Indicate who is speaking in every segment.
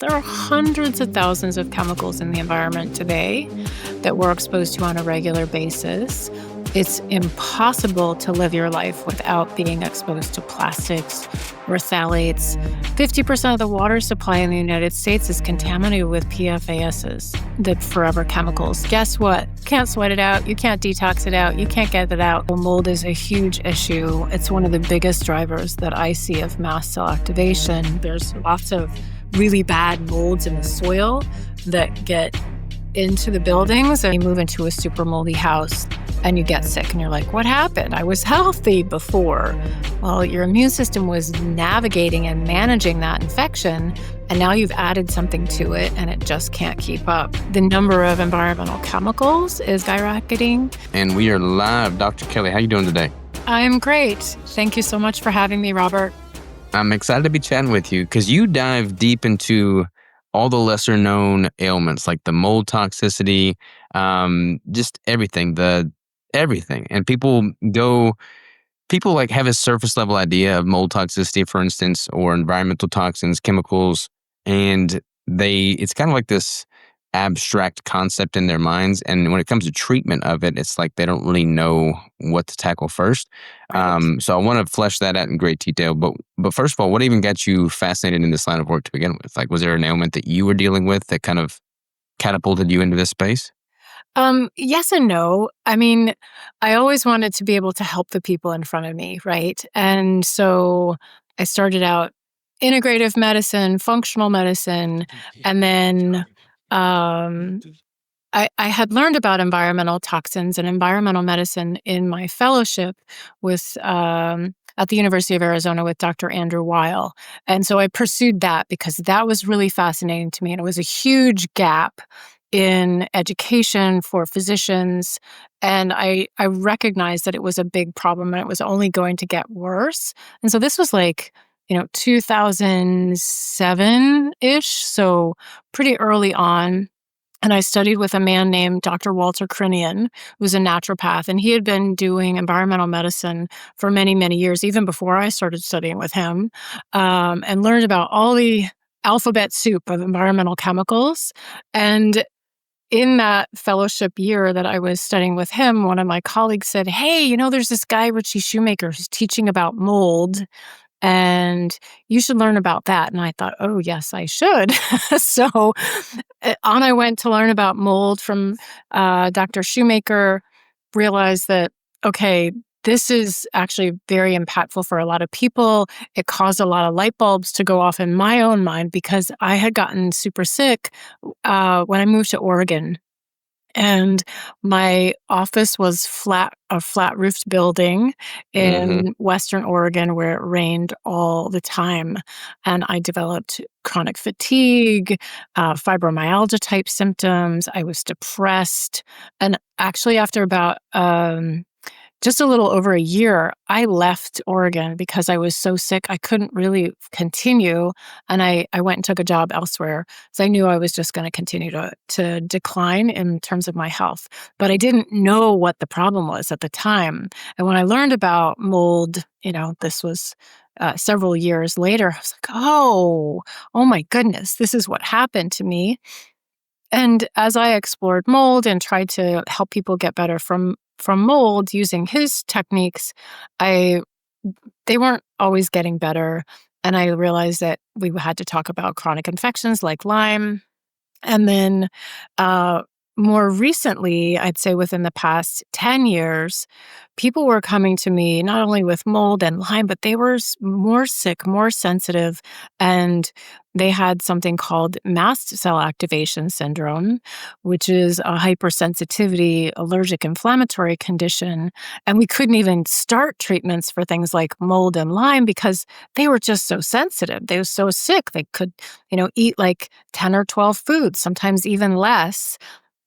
Speaker 1: There are hundreds of thousands of chemicals in the environment today that we're exposed to on a regular basis. It's impossible to live your life without being exposed to plastics or phthalates. 50% of the water supply in the United States is contaminated with PFASs, the forever chemicals. Guess what? Can't sweat it out. You can't detox it out. You can't get it out. Well, mold is a huge issue. It's one of the biggest drivers that I see of mast cell activation. There's lots of really bad molds in the soil that get into the buildings, and you move into a super moldy house and you get sick and you're like, what happened? I was healthy before. Well, your immune system was navigating and managing that infection, and now you've added something to it and it just can't keep up. The number of environmental chemicals is skyrocketing.
Speaker 2: And we are live. Dr. Kelly, how you doing today?
Speaker 1: I'm great. Thank you so much for having me, Robert.
Speaker 2: I'm excited to be chatting with you because you dive deep into all the lesser known ailments like the mold toxicity, just everything. And people like have a surface level idea of mold toxicity, for instance, or environmental toxins, chemicals, and it's kind of like this abstract concept in their minds. And when it comes to treatment of it, it's like they don't really know what to tackle first.
Speaker 1: Right.
Speaker 2: So I want to flesh that out in great detail. But first of all, what even got you fascinated in this line of work to begin with? Like, was there an ailment that you were dealing with that kind of catapulted you into this space?
Speaker 1: Yes and no. I mean, I always wanted to be able to help the people in front of me, right? And so I started out integrative medicine, functional medicine, and then I had learned about environmental toxins and environmental medicine in my fellowship with at the University of Arizona with Dr. Andrew Weil. And so I pursued that because that was really fascinating to me. And it was a huge gap in education for physicians. And I recognized that it was a big problem and it was only going to get worse. And so this was like, 2007-ish, so pretty early on. And I studied with a man named Dr. Walter Crinian, who was a naturopath, and he had been doing environmental medicine for many, many years, even before I started studying with him, and learned about all the alphabet soup of environmental chemicals. And in that fellowship year that I was studying with him, one of my colleagues said, hey, there's this guy, Richie Shoemaker, who's teaching about mold, and you should learn about that. And I thought, oh, yes, I should. So on I went to learn about mold from Dr. Shoemaker, realized that, okay, this is actually very impactful for a lot of people. It caused a lot of light bulbs to go off in my own mind because I had gotten super sick when I moved to Oregon. And my office was a flat roofed building in Western Oregon where it rained all the time. And I developed chronic fatigue, fibromyalgia type symptoms. I was depressed. And actually, after about just a little over a year, I left Oregon because I was so sick. I couldn't really continue. And I went and took a job elsewhere because I knew I was just going to continue to decline in terms of my health. But I didn't know what the problem was at the time. And when I learned about mold, this was several years later, I was like, oh my goodness, this is what happened to me. And as I explored mold and tried to help people get better from mold using his techniques, they weren't always getting better. And I realized that we had to talk about chronic infections like Lyme. And then more recently, I'd say within the past 10 years, people were coming to me not only with mold and Lyme, but they were more sick, more sensitive, and they had something called Mast Cell Activation Syndrome, which is a hypersensitivity allergic inflammatory condition. And we couldn't even start treatments for things like mold and Lyme because they were just so sensitive. They were so sick. They could, eat like 10 or 12 foods, sometimes even less,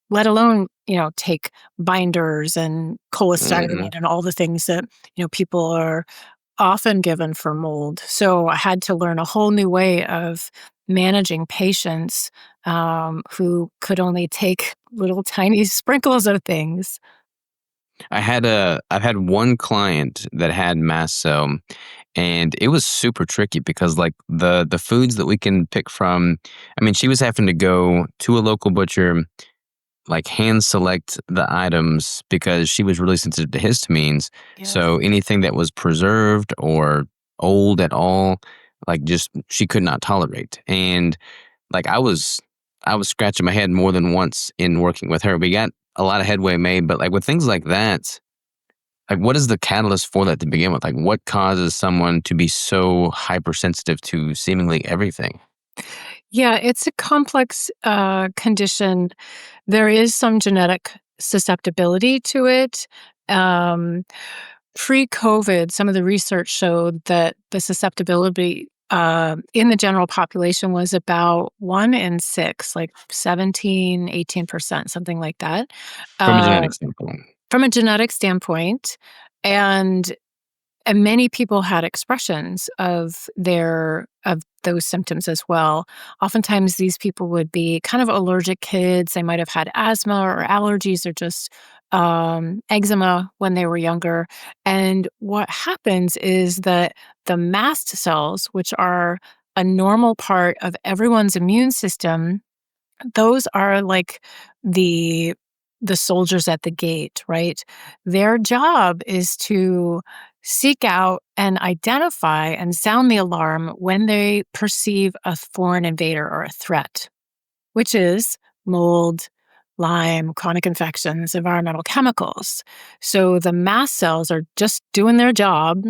Speaker 1: let alone, take binders and cholestyramine and all the things that, people are often given for mold. So I had to learn a whole new way of managing patients who could only take little tiny sprinkles of things.
Speaker 2: I've had one client that had mast cell, and it was super tricky because like the foods that we can pick from, I mean, she was having to go to a local butcher, like hand select the items because she was really sensitive to histamines. So
Speaker 1: Yes.
Speaker 2: anything that was preserved or old at all, like just she could not tolerate. And like I was scratching my head more than once in working with her. We got a lot of headway made, but like with things like that, like what is the catalyst for that to begin with? Like what causes someone to be so hypersensitive to seemingly everything?
Speaker 1: Yeah, it's a complex condition. There is some genetic susceptibility to it. Um, Pre-COVID, some of the research showed that the susceptibility in the general population was about 1 in 6, like 17, 18%, something like that,
Speaker 2: From a
Speaker 1: uh,
Speaker 2: genetic standpoint.
Speaker 1: from a genetic standpoint. And many people had expressions of those symptoms as well. Oftentimes, these people would be kind of allergic kids. They might have had asthma or allergies or just eczema when they were younger. And what happens is that the mast cells, which are a normal part of everyone's immune system, those are like the the soldiers at the gate, right? Their job is to seek out and identify and sound the alarm when they perceive a foreign invader or a threat, which is mold, Lyme, chronic infections, environmental chemicals. So the mast cells are just doing their job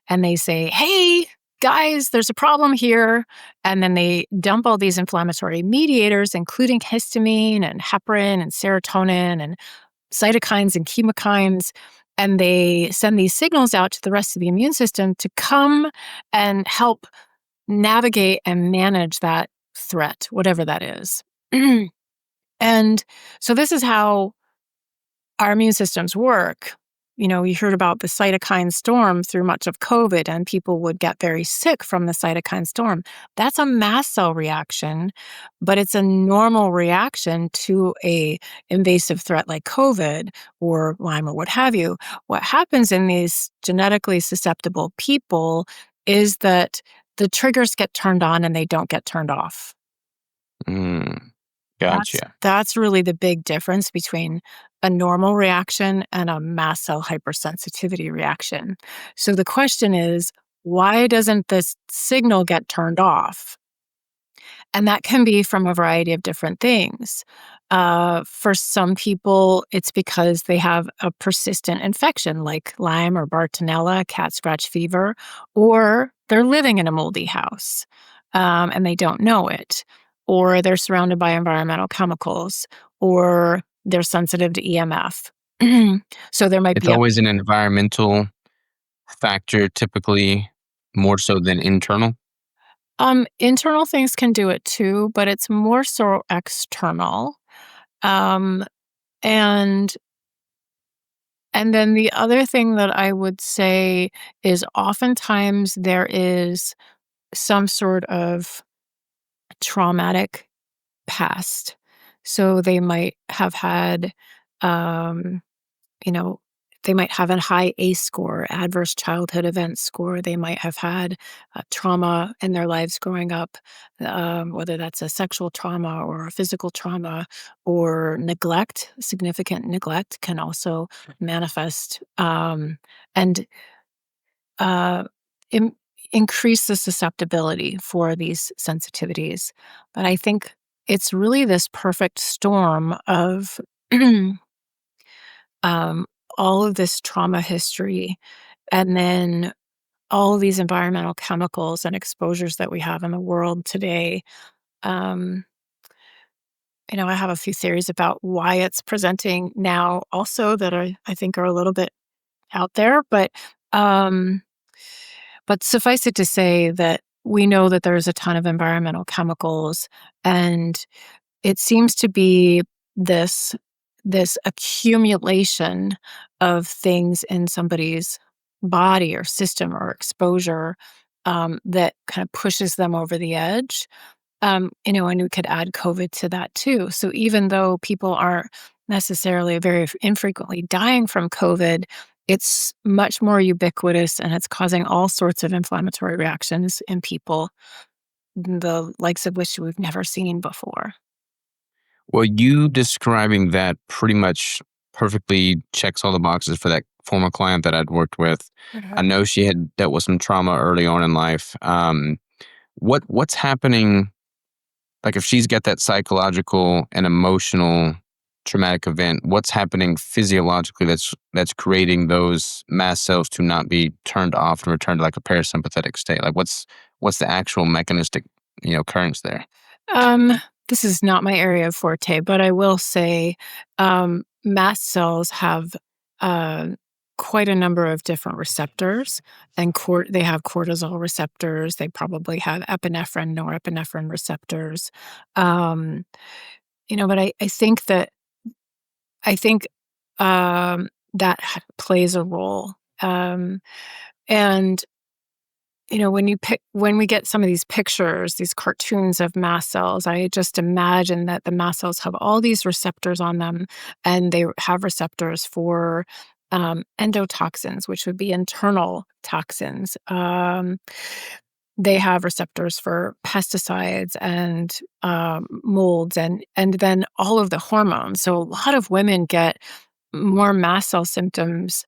Speaker 1: and they say, hey, guys, there's a problem here. And then they dump all these inflammatory mediators, including histamine and heparin and serotonin and cytokines and chemokines. And they send these signals out to the rest of the immune system to come and help navigate and manage that threat, whatever that is. And so this is how our immune systems work. You know, you heard about the cytokine storm through much of COVID, and people would get very sick from the cytokine storm. That's a mast cell reaction, but it's a normal reaction to a invasive threat like COVID or Lyme or what have you. What happens in these genetically susceptible people is that the triggers get turned on and they don't get turned off.
Speaker 2: Mm,
Speaker 1: That's
Speaker 2: gotcha.
Speaker 1: that's really the big difference between a normal reaction and a mast cell hypersensitivity reaction. So the question is, why doesn't this signal get turned off? And that can be from a variety of different things. For some people, it's because they have a persistent infection like Lyme or Bartonella, cat scratch fever, or they're living in a moldy house and they don't know it, or they're surrounded by environmental chemicals, or they're sensitive to EMF. So there might
Speaker 2: It's
Speaker 1: be a
Speaker 2: always an environmental factor, typically more so than internal.
Speaker 1: internal things can do it too, but it's more so external. Um, And and then the other thing that I would say is oftentimes there is some sort of traumatic past. So they might have had, um, you know, they might have a high ACE score, adverse childhood event score. They might have had trauma in their lives growing up, whether that's a sexual trauma or a physical trauma or neglect. Significant neglect can also manifest and uh, im- increase the susceptibility for these sensitivities. But I think it's really this perfect storm of um, all of this trauma history and then all of these environmental chemicals and exposures that we have in the world today. Um, I have a few theories about why it's presenting now also that I think are a little bit out there, um, but suffice it to say that we know that there's a ton of environmental chemicals, and it seems to be this this accumulation of things in somebody's body or system or exposure that kind of pushes them over the edge. And we could add COVID to that too. So even though people aren't necessarily very infrequently dying from COVID, it's much more ubiquitous and it's causing all sorts of inflammatory reactions in people, the likes of which we've never seen before.
Speaker 2: Well, you describing that pretty much perfectly checks all the boxes for that former client that I'd worked with. I
Speaker 1: Mhm.
Speaker 2: know she had dealt with some trauma early on in life. What's happening? Like, if she's got that psychological and emotional traumatic event, what's happening physiologically that's creating those mast cells to not be turned off and return to like a parasympathetic state? Like, what's the actual mechanistic currents there?
Speaker 1: Um, this is not my area of forte, but I will say mast cells have uh, quite a number of different receptors, and they have cortisol receptors. They probably have epinephrine, norepinephrine receptors. Um, but I think that plays a role. And when we get some of these pictures, these cartoons of mast cells, I just imagine that the mast cells have all these receptors on them, and they have receptors for endotoxins, which would be internal toxins. They have receptors for pesticides and molds, and then all of the hormones. So a lot of women get more mast cell symptoms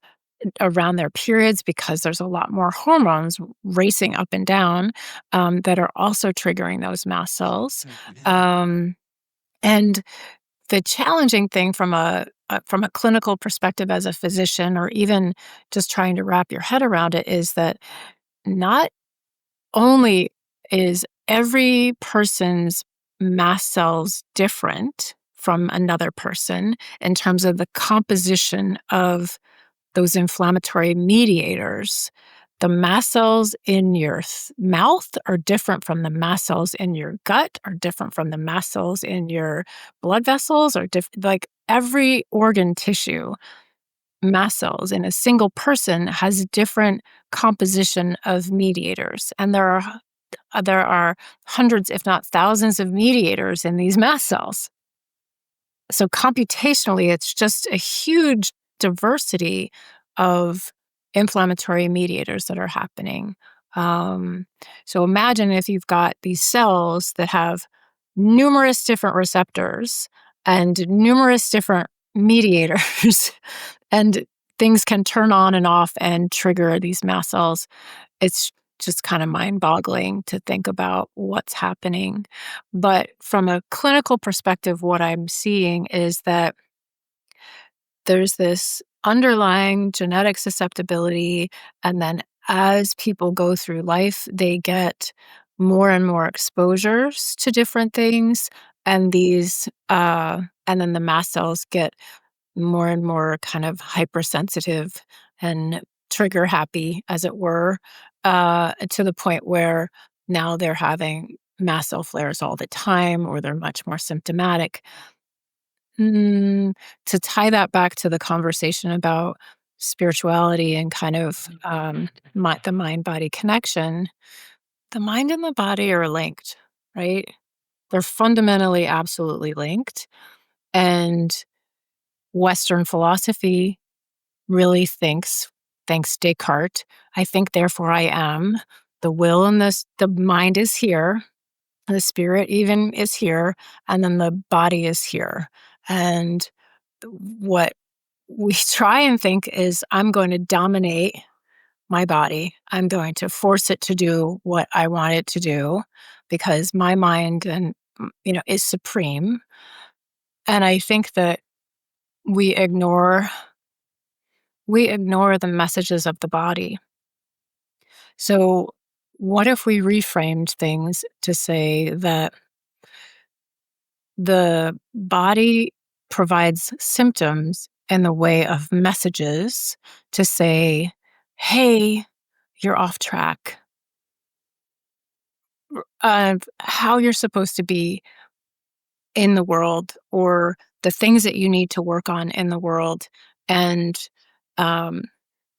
Speaker 1: around their periods because there's a lot more hormones racing up and down that are also triggering those mast cells. Um, and the challenging thing from a clinical perspective as a physician, or even just trying to wrap your head around it, is that not only is every person's mast cells different from another person in terms of the composition of those inflammatory mediators. The mast cells in your mouth are different from the mast cells in your gut, are different from the mast cells in your blood vessels, are different. Like every organ tissue, mast cells in a single person has different composition of mediators. And there are hundreds, if not thousands, of mediators in these mast cells. So computationally, it's just a huge diversity of inflammatory mediators that are happening. Um, so imagine if you've got these cells that have numerous different receptors and numerous different mediators, and things can turn on and off and trigger these mast cells. It's just kind of mind-boggling to think about what's happening. But from a clinical perspective, what I'm seeing is that there's this underlying genetic susceptibility, and then as people go through life, they get more and more exposures to different things, and and then the mast cells get more and more kind of hypersensitive and trigger happy, as it were, to the point where now they're having mast cell flares all the time, or they're much more symptomatic. Mm, to tie that back to the conversation about spirituality and kind of the mind body connection, the mind and the body are linked, right? They're fundamentally absolutely linked. And Western philosophy really thinks, thanks Descartes, I think, therefore I am. The will and the mind is here, the spirit even is here, and then the body is here. And what we try and think is, I'm going to dominate my body. I'm going to force it to do what I want it to do because my mind is supreme. And I think that we ignore we ignore the messages of the body. So what if we reframed things to say that the body provides symptoms in the way of messages to say, hey, you're off track, of how you're supposed to be in the world, or the things that you need to work on in the world. And um,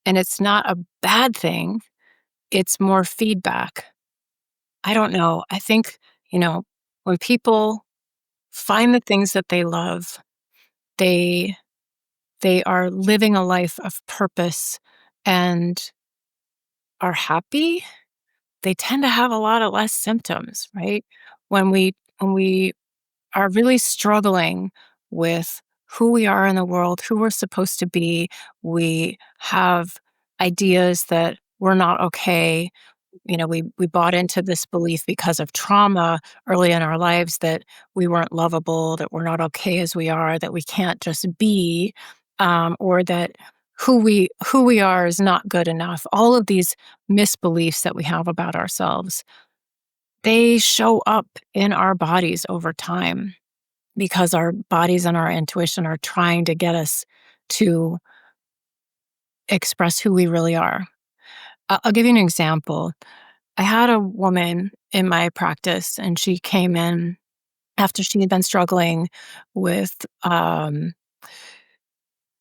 Speaker 1: and it's not a bad thing. It's more feedback. I don't know. I think, when people find the things that they love they they are living a life of purpose and are happy, they tend to have a lot of less symptoms, right? When we are really struggling with who we are in the world, who we're supposed to be, we have ideas that we're not okay. We bought into this belief because of trauma early in our lives that we weren't lovable, that we're not okay as we are, that we can't just be, or that who we are is not good enough. All of these misbeliefs that we have about ourselves, they show up in our bodies over time because our bodies and our intuition are trying to get us to express who we really are. I'll give you an example. I had a woman in my practice, and she came in after she had been struggling with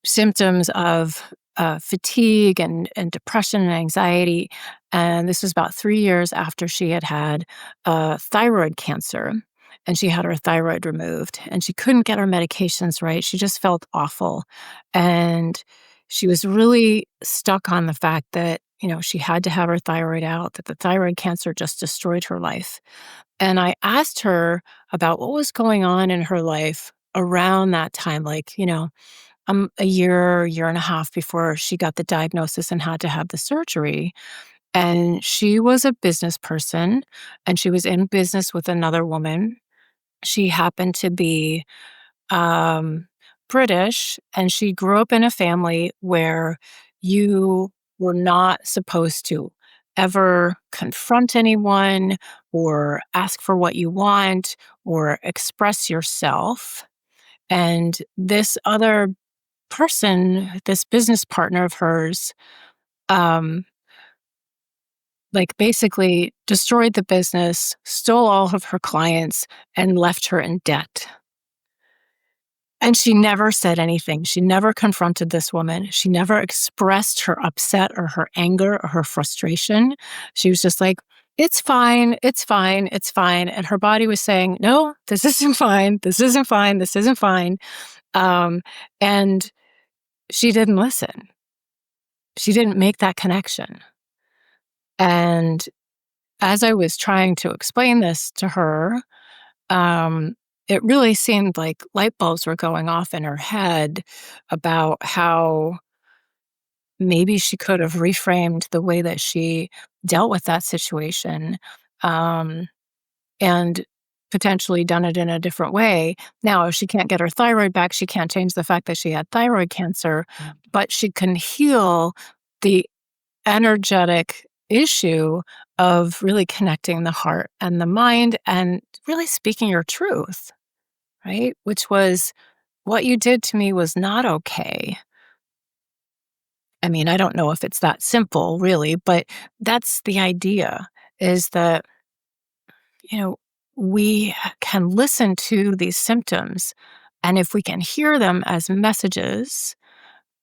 Speaker 1: symptoms of fatigue and depression and anxiety. And this was about 3 years after she had had thyroid cancer. And she had her thyroid removed, and she couldn't get her medications right. She just felt awful. And she was really stuck on the fact that, she had to have her thyroid out, that the thyroid cancer just destroyed her life. And I asked her about what was going on in her life around that time, like, a year and a half before she got the diagnosis and had to have the surgery. And she was a business person, and she was in business with another woman. She happened to be um, British, and she grew up in a family where you were not supposed to ever confront anyone or ask for what you want or express yourself. And this other person, this business partner of hers, um, like basically destroyed the business, stole all of her clients, and left her in debt. And she never said anything. She never confronted this woman. She never expressed her upset or her anger or her frustration. She was just like, it's fine, it's fine, it's fine. And her body was saying, no, this isn't fine, this isn't fine, this isn't fine. Um, and she didn't listen. She didn't make that connection. And as I was trying to explain this to her, it really seemed like light bulbs were going off in her head about how maybe she could have reframed the way that she dealt with that situation, um, and potentially done it in a different way. Now, if she can't get her thyroid back, she can't change the fact that she had thyroid cancer, but she can heal the energetic issue of really connecting the heart and the mind and really speaking your truth, right? Which was, what you did to me was not okay. I mean, I don't know if it's that simple, really, but that's the idea, is that, you know, we can listen to these symptoms. And if we can hear them as messages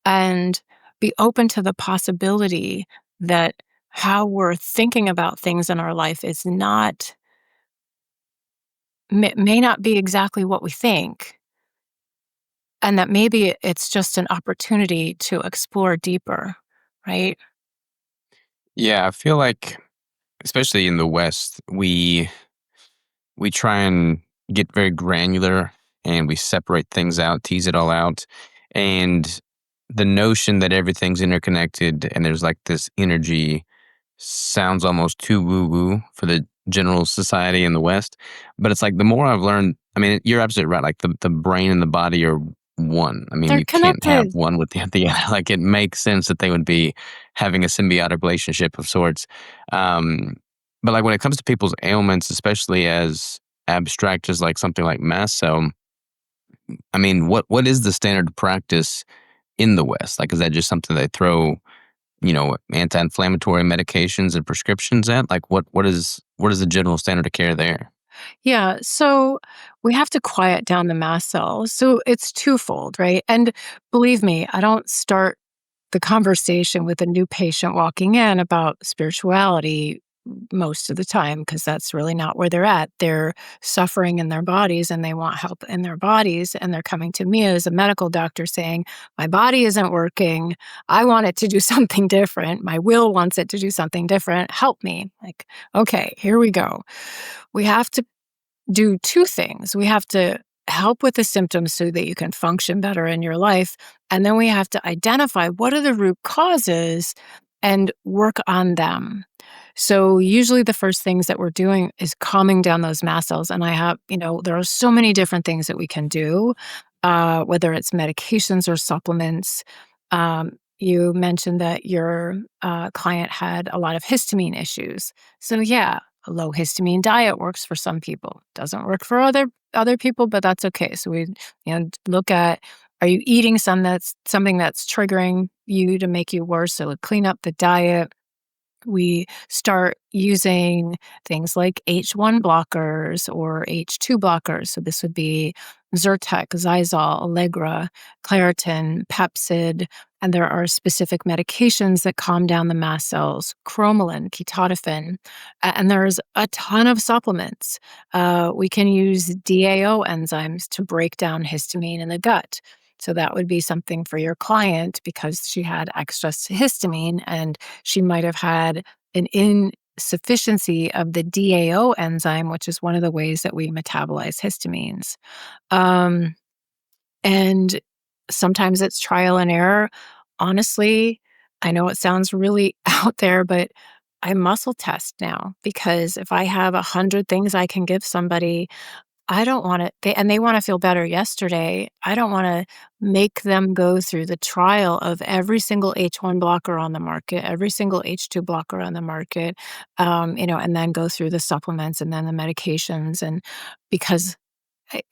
Speaker 1: and be open to the possibility that how we're thinking about things in our life is not, may not be exactly what we think, and that maybe it's just an opportunity to explore deeper, right?
Speaker 2: Yeah, I feel like, especially in the West, we try and get very granular and we separate things out, tease it all out. And the notion that everything's interconnected and there's like this energy sounds almost too woo woo for the general society in the West. But it's like the more I've learned, I mean, you're absolutely right. Like the brain and the body are one. I mean,
Speaker 1: They're
Speaker 2: you can't have
Speaker 1: connected.
Speaker 2: one with the other. Like it makes sense that they would be having a symbiotic relationship of sorts. Um, but like when it comes to people's ailments, especially as abstract as like something like mast cell, I mean, what is the standard practice in the West? Like, is that just something they throw, anti-inflammatory medications and prescriptions at? Like, what is the general standard of care there?
Speaker 1: Yeah, so we have to quiet down the mast cells. So it's twofold, right? And believe me, I don't start the conversation with a new patient walking in about spirituality most of the time, because that's really not where they're at. They're suffering in their bodies and they want help in their bodies. And they're coming to me as a medical doctor saying, my body isn't working. I want it to do something different. My will wants it to do something different. Help me. Like, okay, here we go. We have to do two things. We have to help with the symptoms so that you can function better in your life. And then we have to identify what are the root causes and work on them. So usually the first things that we're doing is calming down those mast cells. And there are so many different things that we can do, whether it's medications or supplements. You mentioned that your client had a lot of histamine issues. So yeah, a low histamine diet works for some people. Doesn't work for other people, but that's okay. So we look at, are you eating something that's triggering you to make you worse? So we clean up the diet. We start using things like H1 blockers or H2 blockers. So this would be Zyrtec, Zysol, Allegra, Claritin, Pepcid, and there are specific medications that calm down the mast cells, cromolyn, ketotifen, and there's a ton of supplements. We can use DAO enzymes to break down histamine in the gut. So that would be something for your client because she had excess histamine and she might have had an insufficiency of the DAO enzyme, which is one of the ways that we metabolize histamines. Um, and sometimes it's trial and error. Honestly, I know it sounds really out there, but I muscle test now because if I have 100 things I can give somebody, I don't want to, they want to feel better yesterday. I don't want to make them go through the trial of every single H1 blocker on the market, every single H2 blocker on the market, and then go through the supplements and then the medications, and because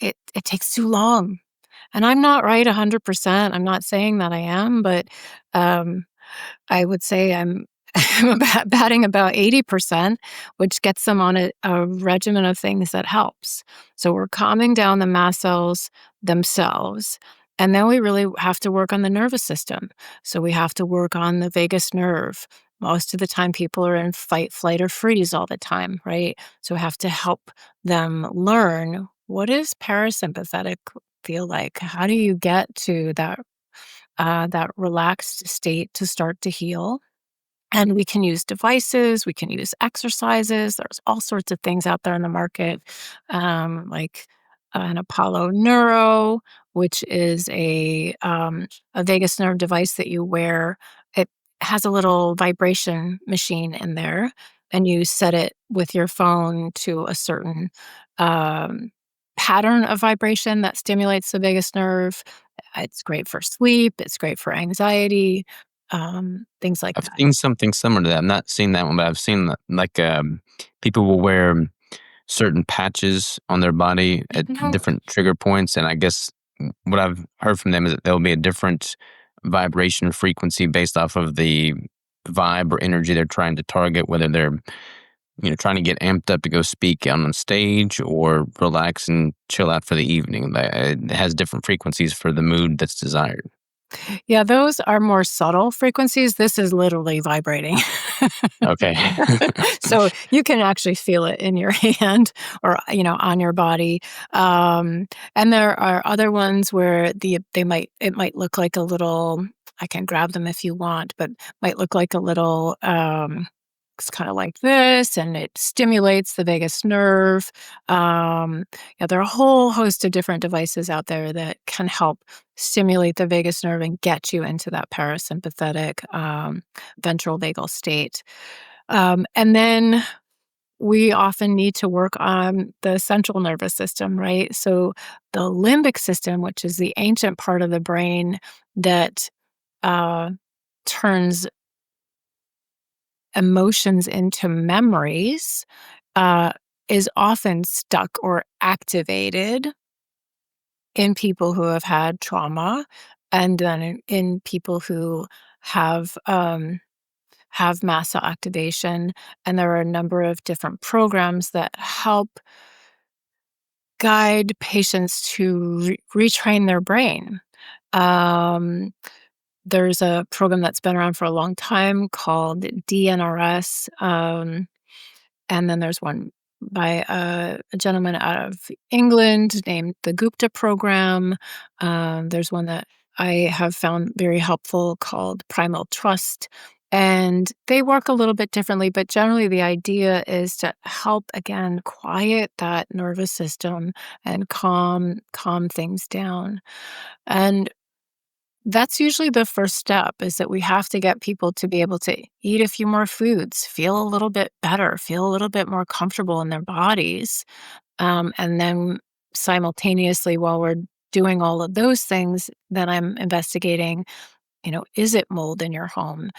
Speaker 1: it takes too long. And I'm not right 100%. I'm not saying that I am, but um, I would say I'm batting about 80%, which gets them on a regimen of things that helps. So we're calming down the mast cells themselves. And then we really have to work on the nervous system. So we have to work on the vagus nerve. Most of the time, people are in fight, flight, or freeze all the time, right? So we have to help them learn, what is parasympathetic feel like? How do you get to that relaxed state to start to heal? And we can use devices, we can use exercises. There's all sorts of things out there in the market, like an Apollo Neuro, which is a vagus nerve device that you wear. It has a little vibration machine in there, and you set it with your phone to a certain um, pattern of vibration that stimulates the vagus nerve. It's great for sleep. It's great for anxiety, things like
Speaker 2: I've
Speaker 1: that.
Speaker 2: seen something similar to that. I've not seen that one, but I've seen like people will wear certain patches on their body at
Speaker 1: Mhm.
Speaker 2: different trigger points, and I guess what I've heard from them is that there'll be a different vibration frequency based off of the vibe or energy they're trying to target, whether they're trying to get amped up to go speak on stage or relax and chill out for the evening. It has different frequencies for the mood that's desired.
Speaker 1: Yeah, those are more subtle frequencies. This is literally vibrating.
Speaker 2: Okay.
Speaker 1: So you can actually feel it in your hand or, on your body. And there are other ones where it might look like a little, I can grab them if you want, but might look like a little, it's kind of like this, and it stimulates the vagus nerve. Yeah, there are a whole host of different devices out there that can help stimulate the vagus nerve and get you into that parasympathetic ventral vagal state. And then we often need to work on the central nervous system, right? So the limbic system, which is the ancient part of the brain that uh, turns emotions into memories, uh, is often stuck or activated in people who have had trauma, and then in people who have mast cell activation. And there are a number of different programs that help guide patients to retrain their brain. Um, there's a program that's been around for a long time called DNRS. And then there's one by a gentleman out of England named the Gupta Program. There's one that I have found very helpful called Primal Trust. And they work a little bit differently, but generally the idea is to help, again, quiet that nervous system and calm things down. And that's usually the first step, is that we have to get people to be able to eat a few more foods, feel a little bit better, feel a little bit more comfortable in their bodies. And then simultaneously, while we're doing all of those things, then I'm investigating, is it mold in your home?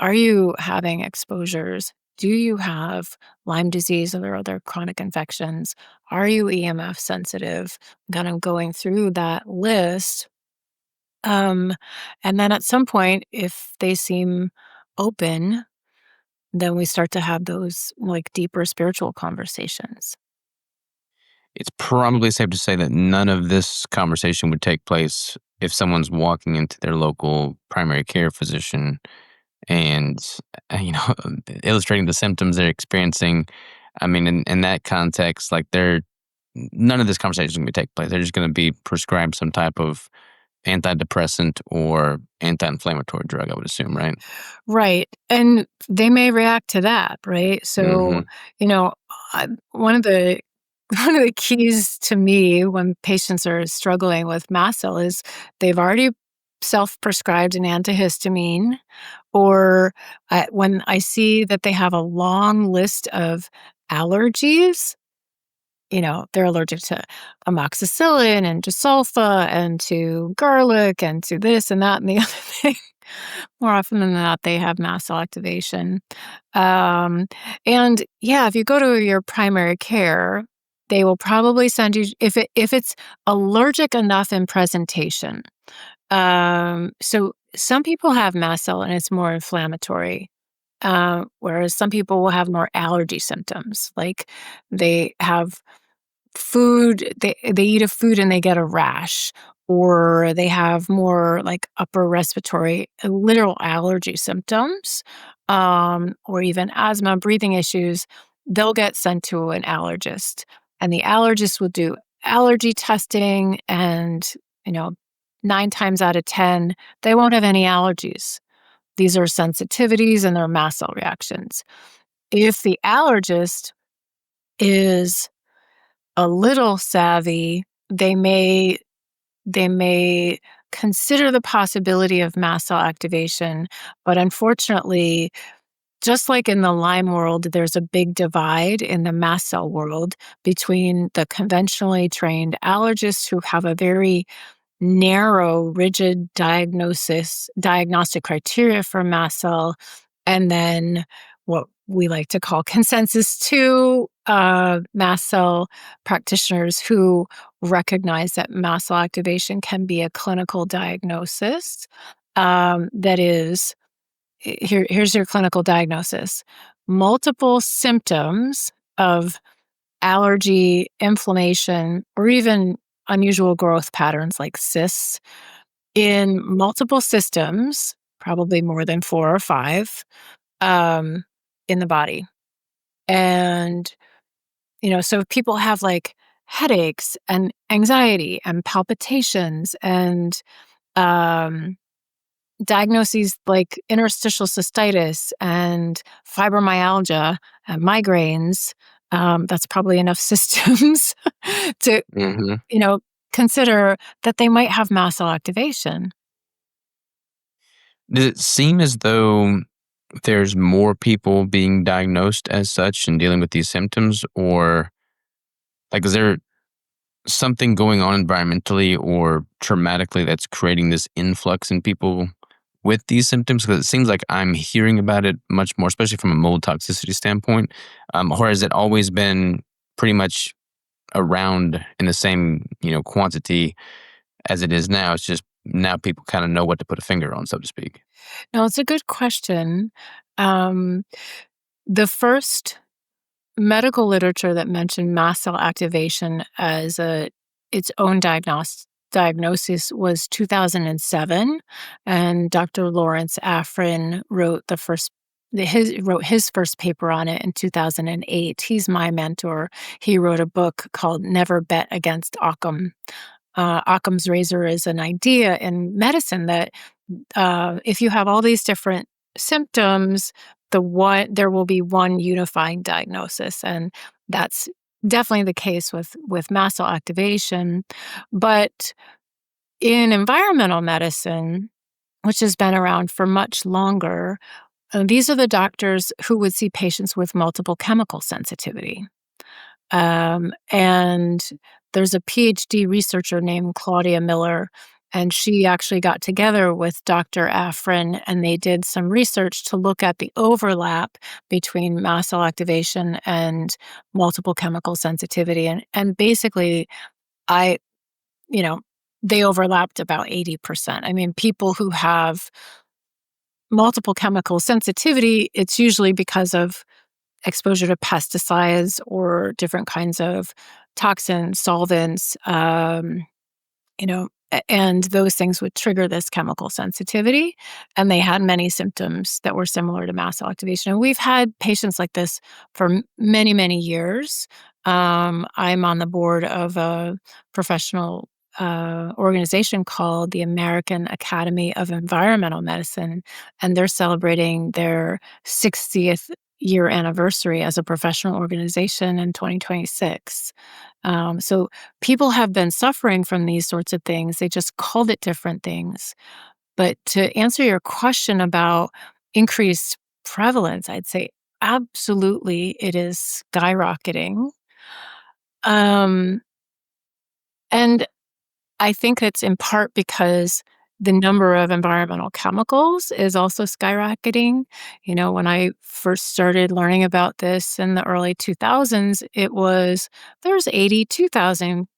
Speaker 1: Are you having exposures? Do you have Lyme disease or other chronic infections? Are you EMF sensitive? Kind of going through that list, um, and then at some point, if they seem open, then we start to have those like deeper spiritual conversations.
Speaker 2: It's probably safe to say that none of this conversation would take place if someone's walking into their local primary care physician and, you know, illustrating the symptoms they're experiencing. I mean, in that context, like none of this conversation is going to take place. They're just going to be prescribed some type of antidepressant or anti-inflammatory drug, I would assume, right?
Speaker 1: Right. And they may react to that, right? So,
Speaker 2: Mhm.
Speaker 1: you know, one of the one of the keys to me when patients are struggling with mast cell is they've already self-prescribed an antihistamine, or when I see that they have a long list of allergies. They're allergic to amoxicillin and to sulfa and to garlic and to this and that and the other thing. More often than not, they have mast cell activation. Um, and yeah, if you go to your primary care, they will probably send you if it's allergic enough in presentation. So some people have mast cell and it's more inflammatory. Whereas some people will have more allergy symptoms, like they have food they eat a food and they get a rash, or they have more like upper respiratory literal allergy symptoms, or even asthma, breathing issues. They'll get sent to an allergist, and the allergist will do allergy testing, and you know 9 times out of 10 they won't have any allergies. These are sensitivities and they're mast cell reactions. If the allergist is a little savvy, they may consider the possibility of mast cell activation, but unfortunately, just like in the Lyme world, there's a big divide in the mast cell world between the conventionally trained allergists who have a very narrow, rigid diagnostic criteria for mast cell, and then what we like to call consensus two mast cell practitioners who recognize that mast cell activation can be a clinical diagnosis. That is, here's your clinical diagnosis: multiple symptoms of allergy, inflammation, or even unusual growth patterns like cysts in multiple systems, probably more than 4 or 5, um, in the body. And, so if people have like headaches and anxiety and palpitations and um, diagnoses like interstitial cystitis and fibromyalgia and migraines, that's probably enough systems to,
Speaker 2: Mhm.
Speaker 1: you know, consider that they might have mast cell activation.
Speaker 2: Does it seem as though there's more people being diagnosed as such and dealing with these symptoms? Or, like, is there something going on environmentally or traumatically that's creating this influx in people with these symptoms? Because it seems like I'm hearing about it much more, especially from a mold toxicity standpoint. Or has it always been pretty much around in the same, quantity as it is now? It's just now people kind of know what to put a finger on, so to speak.
Speaker 1: No, it's a good question. Um, the first medical literature that mentioned mast cell activation as its own diagnosis was 2007, and Dr. Lawrence Afrin wrote the first wrote his first paper on it in 2008. He's my mentor. He wrote a book called Never Bet Against Occam. Occam's razor is an idea in medicine that if you have all these different symptoms, there will be one unifying diagnosis, and that's definitely the case with mast cell activation. But in environmental medicine, which has been around for much longer, these are the doctors who would see patients with multiple chemical sensitivity. And there's a PhD researcher named Claudia Miller, and she actually got together with Dr. Afrin, and they did some research to look at the overlap between mast cell activation and multiple chemical sensitivity. And basically, I, you know, they overlapped about 80%. I mean, people who have multiple chemical sensitivity, it's usually because of exposure to pesticides or different kinds of toxins, solvents, and those things would trigger this chemical sensitivity. And they had many symptoms that were similar to mast cell activation. And we've had patients like this for many, many years. I'm on the board of a professional organization called the American Academy of Environmental Medicine, and they're celebrating their 60th year anniversary as a professional organization in 2026. So people have been suffering from these sorts of things. They just called it different things. But to answer your question about increased prevalence, I'd say absolutely it is skyrocketing. Um, and I think it's in part because the number of environmental chemicals is also skyrocketing. When I first started learning about this in the early 2000s, there's 82,000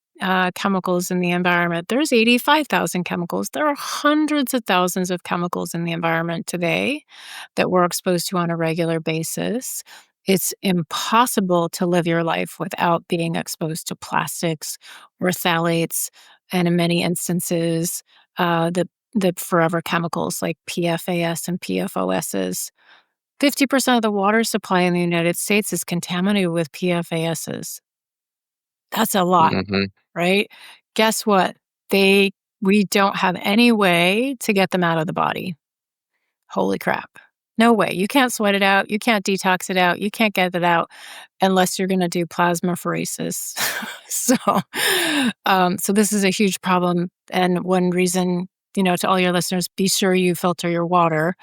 Speaker 1: chemicals in the environment. There's 85,000 chemicals. There are hundreds of thousands of chemicals in the environment today that we're exposed to on a regular basis. It's impossible to live your life without being exposed to plastics or phthalates, and in many instances, the forever chemicals like PFAS and PFOSs. 50% of the water supply in the United States is contaminated with PFASs. That's a lot,
Speaker 2: Mhm.
Speaker 1: right? Guess what? We don't have any way to get them out of the body. Holy crap. No way. You can't sweat it out. You can't detox it out. You can't get it out unless you're going to do plasmapheresis. so, so this is a huge problem. And one reason, to all your listeners, be sure you filter your water.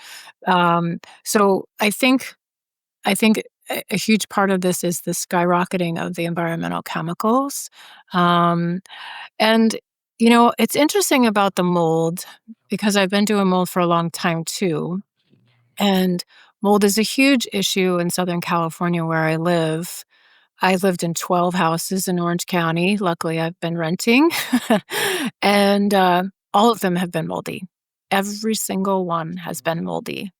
Speaker 1: So I think a huge part of this is the skyrocketing of the environmental chemicals. Um, and, it's interesting about the mold because I've been doing mold for a long time too. And mold is a huge issue in Southern California where I live. I lived in 12 houses in Orange County. Luckily, I've been renting. and all of them have been moldy. Every single one has been moldy.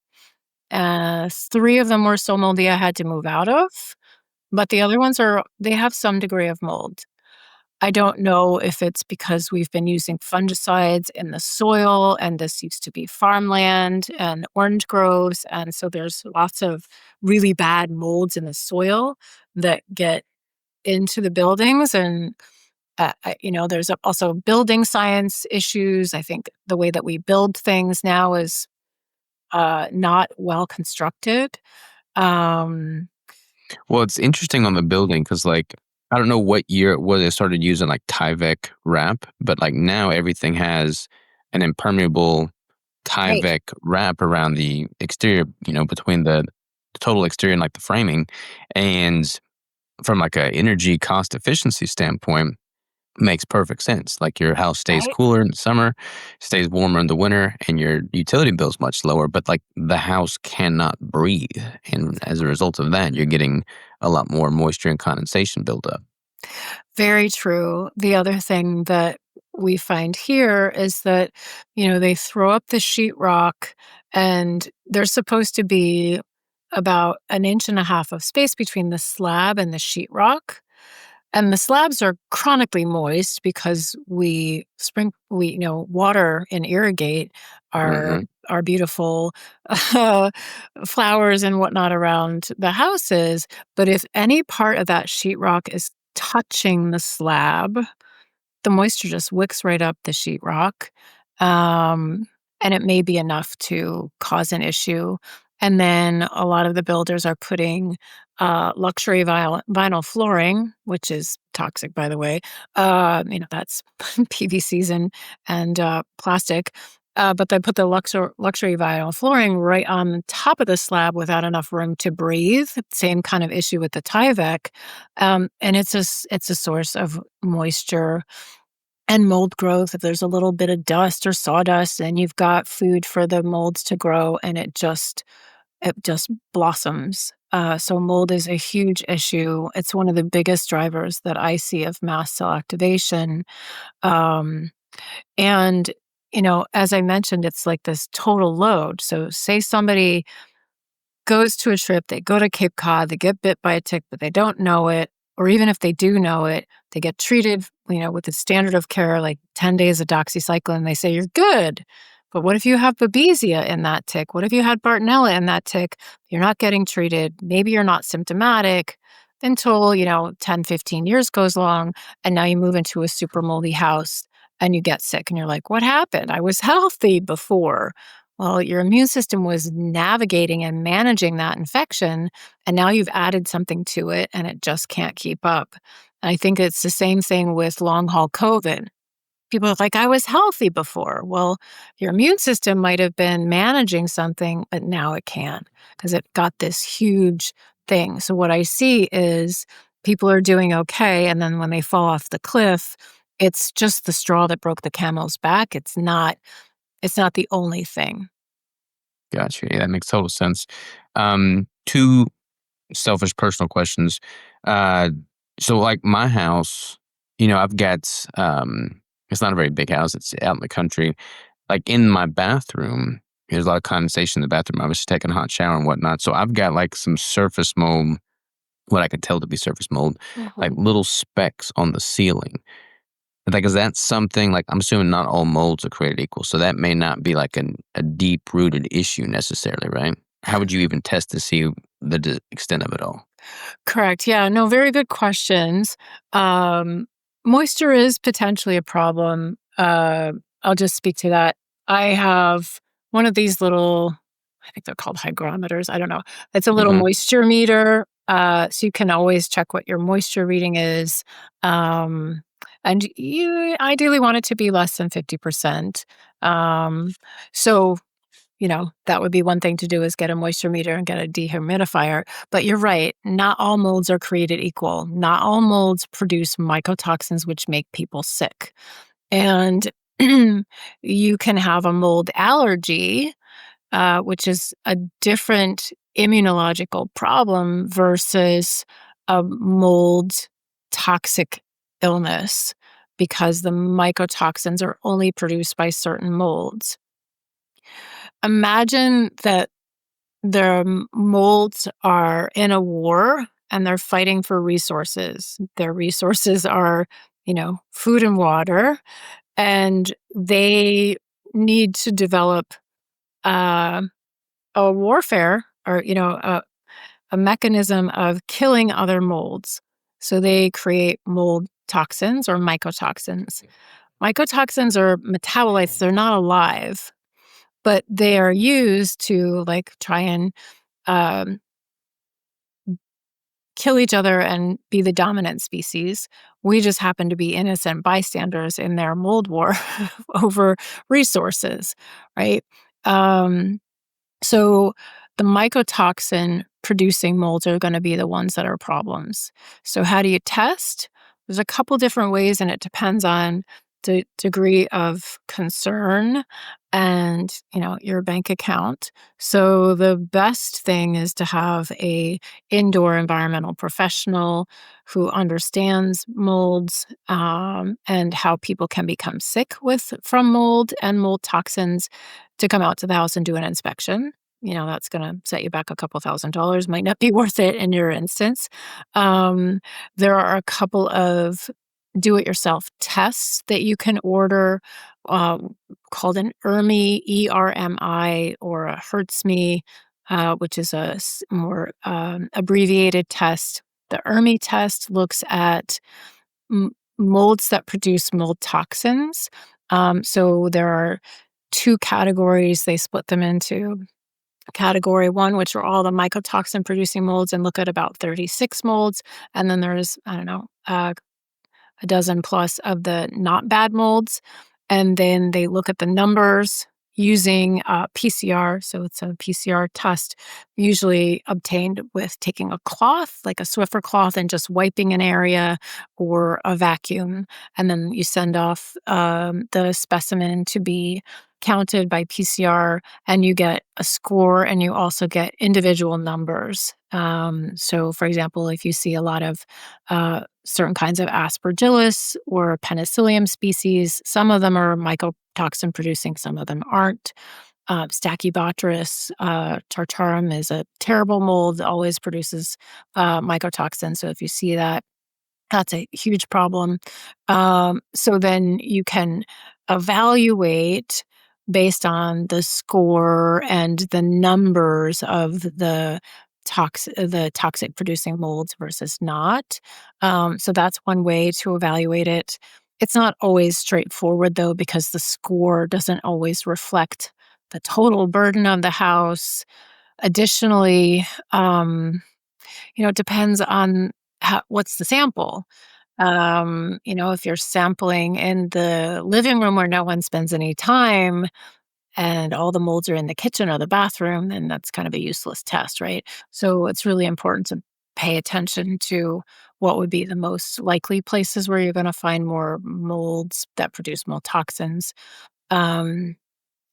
Speaker 1: Three of them were so moldy I had to move out of, but the other ones they have some degree of mold. I don't know if it's because we've been using fungicides in the soil, and this used to be farmland and orange groves, and so there's lots of really bad molds in the soil that get into the buildings, and there's also building science issues. I think the way that we build things now is not well constructed. Um,
Speaker 2: Well, it's interesting on the building because, like, I don't know what year it was they started using like Tyvek wrap, but like now everything has an impermeable
Speaker 1: right,
Speaker 2: Tyvek wrap around the exterior, between the total exterior and like the framing. And from like a energy cost efficiency standpoint, makes perfect sense. Like your house stays
Speaker 1: right.
Speaker 2: cooler in the summer, stays warmer in the winter, and your utility bill's much lower, but like the house cannot breathe. And as a result of that, you're getting a lot more moisture and condensation buildup.
Speaker 1: Very true. The other thing that we find here is that, they throw up the sheetrock and there's supposed to be about an inch and a half of space between the slab and the sheetrock. And the slabs are chronically moist because we water and irrigate our
Speaker 2: Hmm.
Speaker 1: our beautiful flowers and whatnot around the houses. But if any part of that sheetrock is touching the slab, the moisture just wicks right up the sheetrock, um, and it may be enough to cause an issue. And then a lot of the builders are putting luxury vinyl flooring, which is toxic, by the way. That's PVCs and plastic. But they put the luxury vinyl flooring right on the top of the slab without enough room to breathe. Same kind of issue with the Tyvek, and it's a source of moisture and mold growth. If there's a little bit of dust or sawdust, and you've got food for the molds to grow, and it just blossoms. So mold is a huge issue. It's one of the biggest drivers that I see of mast cell activation. Um, and as I mentioned, it's like this total load. So say somebody goes to a trip, they go to Cape Cod, they get bit by a tick, but they don't know it. Or even if they do know it, they get treated, with the standard of care, like 10 days of doxycycline. They say, you're good. But what if you have Babesia in that tick? What if you had Bartonella in that tick? You're not getting treated. Maybe you're not symptomatic until, 10, 15 years goes along. And now you move into a super moldy house and you get sick. And you're like, what happened? I was healthy before. Well, your immune system was navigating and managing that infection, and now you've added something to it and it just can't keep up. And I think it's the same thing with long haul COVID. People are like, I was healthy before. Well, your immune system might have been managing something, but now it can't because it got this huge thing. So what I see is people are doing okay. And then when they fall off the cliff, it's just the straw that broke the camel's back. It's not the only thing.
Speaker 2: Gotcha. Yeah, that makes total sense. Two selfish personal questions. Uh, so like my house, I've got it's not a very big house. It's out in the country. Like in my bathroom, there's a lot of condensation in the bathroom. I was just taking a hot shower and whatnot. So I've got like some surface mold, what I could tell to be surface mold, like
Speaker 1: Mhm.
Speaker 2: little specks on the ceiling. Like, is that something like I'm assuming not all molds are created equal, so that may not be like a deep rooted issue necessarily, right? How would you even test to see the extent of it all?
Speaker 1: Correct. Yeah. No, very good questions. Um, Moisture is potentially a problem. I'll just speak to that. I have one of these little, I think they're called hygrometers. I don't know. It's a little
Speaker 2: Hmm.
Speaker 1: moisture meter. So you can always check what your moisture reading is. Um, and you ideally want it to be less than 50%. Um, so that would be one thing to do is get a moisture meter and get a dehumidifier. But you're right, not all molds are created equal. Not all molds produce mycotoxins, which make people sick. And you can have a mold allergy, which is a different immunological problem versus a mold toxic illness because the mycotoxins are only produced by certain molds. Imagine that the molds are in a war and they're fighting for resources. Their resources are, food and water, and they need to develop uh, a warfare or, a mechanism of killing other molds. So they create mold toxins or mycotoxins. Mycotoxins are metabolites, they're not alive, but they are used to like try and um, kill each other and be the dominant species. We just happen to be innocent bystanders in their mold war over resources, right? Um, so the mycotoxin producing molds are going to be the ones that are problems. So how do you test? There's a couple different ways, and it depends on the degree of concern and your bank account. So the best thing is to have a indoor environmental professional who understands molds and how people can become sick from mold and mold toxins to come out to the house and do an inspection. That's going to set you back a couple $1,000s. Might not be worth it in your instance. Um, there are a couple of do-it-yourself tests that you can order, uh, called an ERMI, ERMI, or a HERTSMI, which is a more abbreviated test. The ERMI test looks at molds that produce mold toxins. So there are two categories. They split them into category one, which are all the mycotoxin producing molds, and look at about 36 molds. And then there's, I don't know, a dozen plus of the not bad molds. And then they look at the numbers using PCR. So it's a PCR test, usually obtained with taking a cloth, like a Swiffer cloth, and just wiping an area or a vacuum. And then you send off the specimen to be counted by PCR, and you get a score, and you also get individual numbers. So, for example, if you see a lot of certain kinds of Aspergillus or Penicillium species, some of them are mycotoxin producing, some of them aren't. Stachybotrys tartarum is a terrible mold that always produces mycotoxin. So if you see that, that's a huge problem. So then you can evaluate based on the score and the numbers of the toxic producing molds versus not. So that's one way to evaluate it. It's not always straightforward though, because the score doesn't always reflect the total burden of the house. Additionally, it depends on what's the sample. If you're sampling in the living room where no one spends any time and all the molds are in the kitchen or the bathroom, then that's kind of a useless test, right? So it's really important to pay attention to what would be the most likely places where you're going to find more molds that produce mold toxins. Um,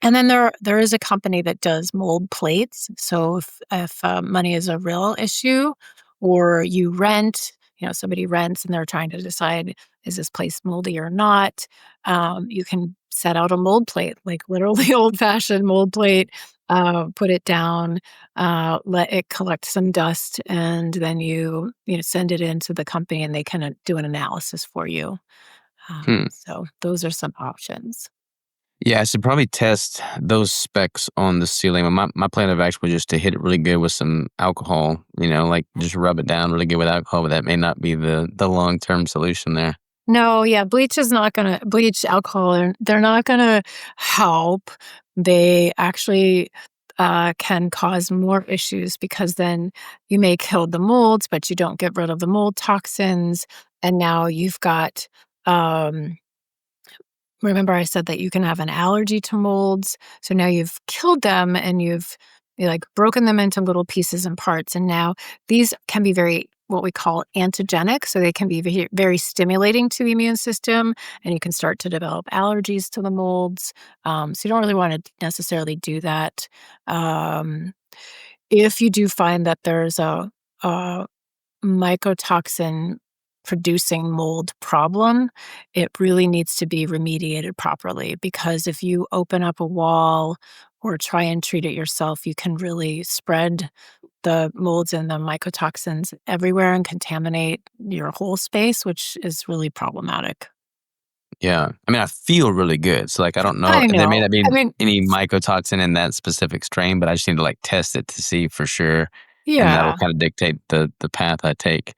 Speaker 1: and then there is a company that does mold plates. So if money is a real issue, or you rent, somebody rents and they're trying to decide, is this place moldy or not? You can set out a mold plate, like literally old fashioned mold plate. Put it down, let it collect some dust, and then you send it into the company, and they kind of do an analysis for you.
Speaker 2: Hmm.
Speaker 1: So those are some options.
Speaker 2: Yeah, I should probably test those specs on the ceiling. My plan of action was just to hit it really good with some alcohol, like just rub it down really good with alcohol, but that may not be the long-term solution there.
Speaker 1: No, yeah, bleach, alcohol, and they're not gonna help. They actually can cause more issues, because then you may kill the molds, but you don't get rid of the mold toxins. And now you've got, um, remember I said that you can have an allergy to molds. So now you've killed them, and you like broken them into little pieces and parts. And now these can be very, what we call antigenic. So they can be very, very stimulating to the immune system, and you can start to develop allergies to the molds. So you don't really want to necessarily do that. Um, if you do find that there's a mycotoxin producing mold problem, it really needs to be remediated properly, because if you open up a wall or try and treat it yourself, you can really spread the molds and the mycotoxins everywhere and contaminate your whole space, which is really problematic.
Speaker 2: Yeah. I mean, I feel really good. So, like, I don't know.
Speaker 1: I
Speaker 2: There may
Speaker 1: know.
Speaker 2: not be
Speaker 1: I mean,
Speaker 2: any mycotoxin in that specific strain, but I just need to, like, test it to see for sure, and that'll
Speaker 1: yeah.
Speaker 2: kinda dictate the path I take.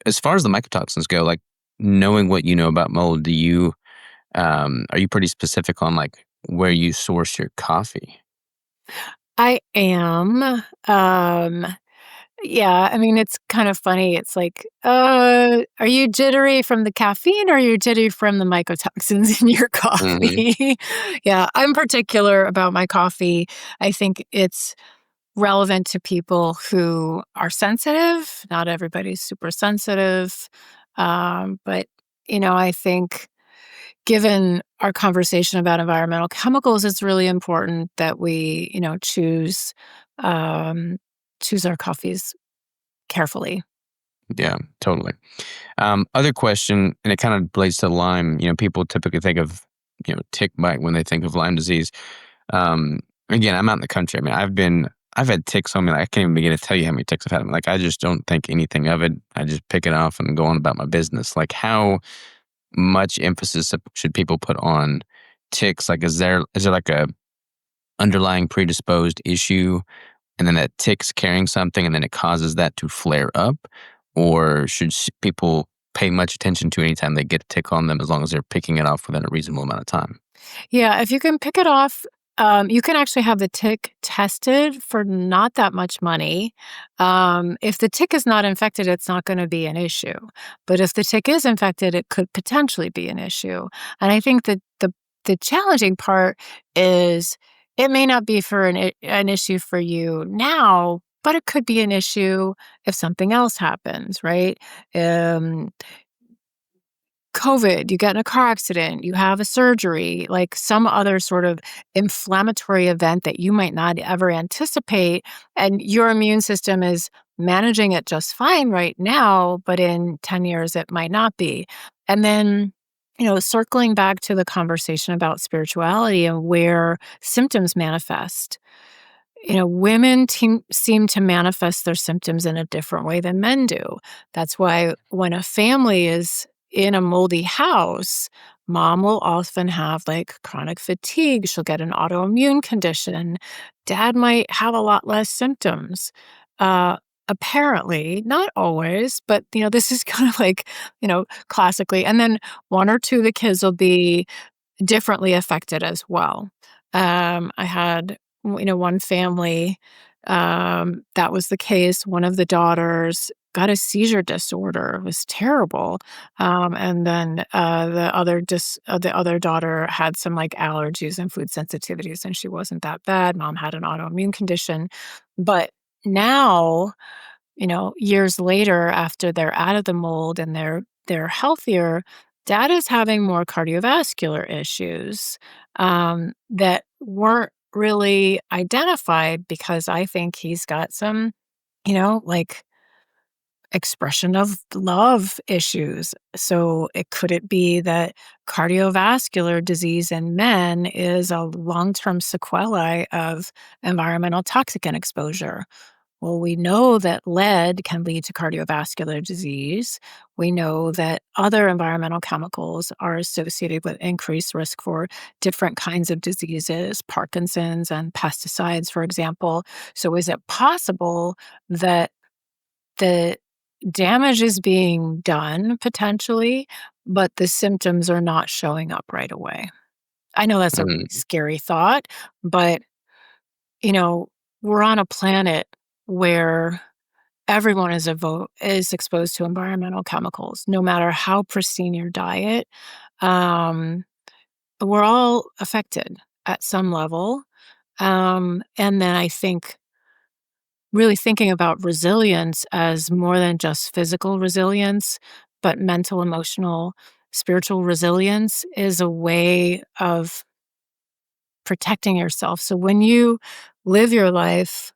Speaker 2: As far as the mycotoxins go, like, knowing what you know about mold, are you pretty specific on, like, where you source your coffee?
Speaker 1: I am. Yeah, I mean, it's kind of funny. It's like, are you jittery from the caffeine, or are you jittery from the mycotoxins in your
Speaker 2: Mhm.
Speaker 1: coffee? Yeah, I'm particular about my coffee. I think it's relevant to people who are sensitive. Not everybody's super sensitive. But, I think given our conversation about environmental chemicals, it's really important that we, um, choose our coffees carefully.
Speaker 2: Yeah, totally. Other question, and it kind of relates to Lyme. People typically think of, tick bite when they think of Lyme disease. Again, I'm out in the country. I mean, I've been I've had ticks on me. Like, I can't even begin to tell you how many ticks I've had. Like, I just don't think anything of it. I just pick it off and go on about my business. Like, how much emphasis should people put on ticks? Like, is there like a underlying predisposed issue, and then that tick's carrying something, and then it causes that to flare up, or should people pay much attention to anytime they get a tick on them, as long as they're picking it off within a reasonable amount of time?
Speaker 1: Yeah, if you can pick it off, you can actually have the tick tested for not that much money. If the tick is not infected, it's not going to be an issue. But if the tick is infected, it could potentially be an issue. And I think that the challenging part is it may not be for an issue for you now, but it could be an issue if something else happens, right? Um, COVID, you get in a car accident, you have a surgery, like some other sort of inflammatory event that you might not ever anticipate, and your immune system is managing it just fine right now, but in 10 years it might not be. And then, circling back to the conversation about spirituality and where symptoms manifest. Women seem to manifest their symptoms in a different way than men do. That's why when a family is in a moldy house, mom will often have like chronic fatigue. She'll get an autoimmune condition. Dad might have a lot less symptoms. Uh, Apparently, not always, but this is kind of like, classically. And then one or two of the kids will be differently affected as well. I had, one family, that was the case. One of the daughters got a seizure disorder. It was terrible. And then the other daughter had some like allergies and food sensitivities, and she wasn't that bad. Mom had an autoimmune condition, but now, years later, after they're out of the mold and they're healthier, dad is having more cardiovascular issues that weren't really identified because I think he's got some, like expression of love issues. So could it be that cardiovascular disease in men is a long-term sequelae of environmental toxicant exposure? Well, we know that lead can lead to cardiovascular disease. We know that other environmental chemicals are associated with increased risk for different kinds of diseases, Parkinson's and pesticides, for example. So, is it possible that the damage is being done potentially, but the symptoms are not showing up right away? I know that's a really
Speaker 2: Mm.
Speaker 1: scary thought, but, you know, we're on a planet where everyone is exposed to environmental chemicals, no matter how pristine your diet. Um, we're all affected at some level. And then I think really thinking about resilience as more than just physical resilience, but mental, emotional, spiritual resilience is a way of protecting yourself. So when you live your life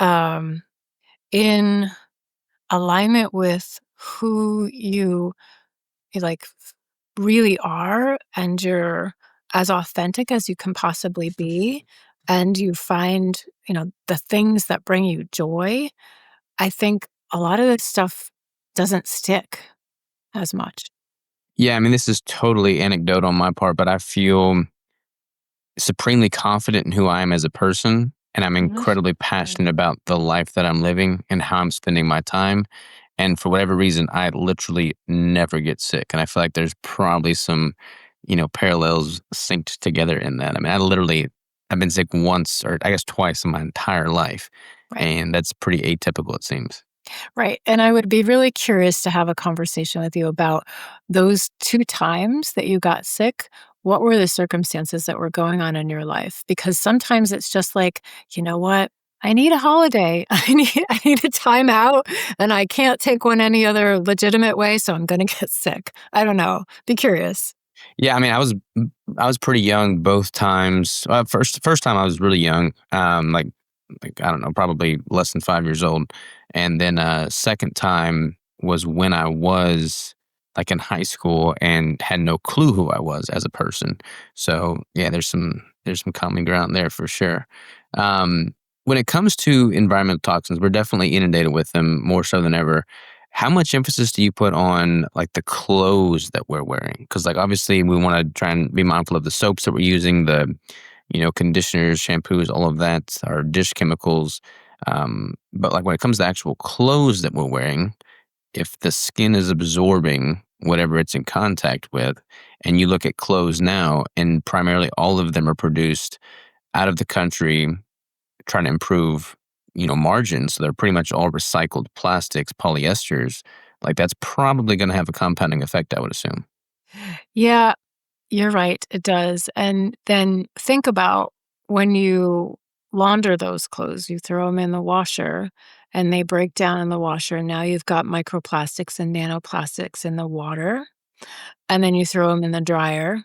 Speaker 1: um, in alignment with who you like really are, and you're as authentic as you can possibly be, and you find, the things that bring you joy, I think a lot of this stuff doesn't stick as much.
Speaker 2: Yeah, I mean, this is totally anecdotal on my part, but I feel supremely confident in who I am as a person, and I'm
Speaker 1: Mhm.
Speaker 2: incredibly passionate about the life that I'm living and how I'm spending my time. And for whatever reason, I literally never get sick. And I feel like there's probably some, parallels synced together in that. I mean, I've been sick once or I guess twice in my entire life.
Speaker 1: Right.
Speaker 2: And that's pretty atypical, it seems.
Speaker 1: Right. And I would be really curious to have a conversation with you about those 2 times that you got sick. What were the circumstances that were going on in your life? Because sometimes it's just like, you know what? I need a holiday. I need a time out, and I can't take one any other legitimate way, so I'm gonna get sick. I don't know. Be curious.
Speaker 2: Yeah, I mean, I was pretty young both times. First time I was really young, like I don't know, probably less than 5 years old, and then second time was when I was like in high school and had no clue who I was as a person. So yeah, there's some common ground there for sure. Um, when it comes to environmental toxins, we're definitely inundated with them more so than ever. How much emphasis do you put on like the clothes that we're wearing? Because like obviously we want to try and be mindful of the soaps that we're using, the conditioners, shampoos, all of that, our dish chemicals. But like when it comes to actual clothes that we're wearing, if the skin is absorbing whatever it's in contact with, and you look at clothes now, and primarily all of them are produced out of the country trying to improve, margins. So they're pretty much all recycled plastics, polyesters. Like that's probably going to have a compounding effect, I would assume.
Speaker 1: Yeah, you're right, it does, and then think about when you launder those clothes, you throw them in the washer, and they break down in the washer, and now you've got microplastics and nanoplastics in the water, and then you throw them in the dryer,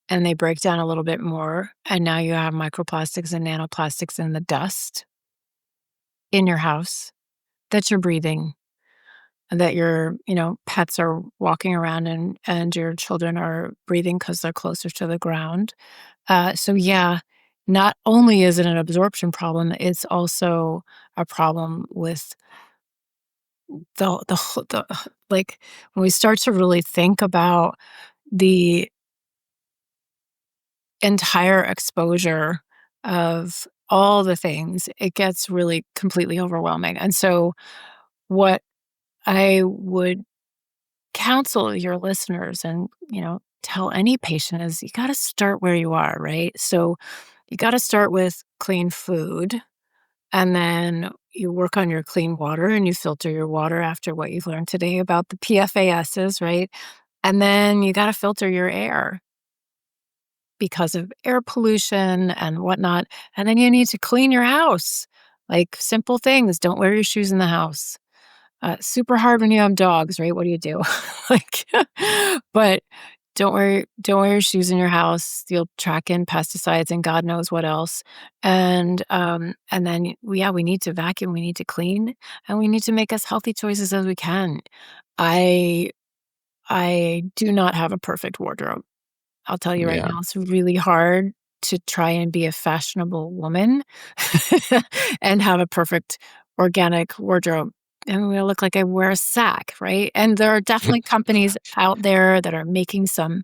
Speaker 1: and they break down a little bit more, and now you have microplastics and nanoplastics in the dust in your house that you're breathing, and that your, pets are walking around and your children are breathing because 'cause they're closer to the ground. So yeah, not only is it an absorption problem, it's also a problem with the like, when we start to really think about the entire exposure of all the things, it gets really completely overwhelming, and so what I would counsel your listeners and, tell any patient is you gotta start where you are, right? So, you gotta start with clean food, and then you work on your clean water and you filter your water after what you've learned today about the PFASs, right? And then you gotta filter your air because of air pollution and whatnot, and then you need to clean your house, like, simple things, don't wear your shoes in the house. Super hard when you have dogs, right? What do you do? Like, but don't wear your shoes in your house. You'll track in pesticides and God knows what else. And then we need to vacuum, we need to clean, and we need to make as healthy choices as we can. I I do not have a perfect wardrobe. I'll tell you right
Speaker 2: Yeah.
Speaker 1: now, it's really hard to try and be a fashionable woman and have a perfect organic wardrobe. And we look like I wear a sack, right? And there are definitely companies out there that are making some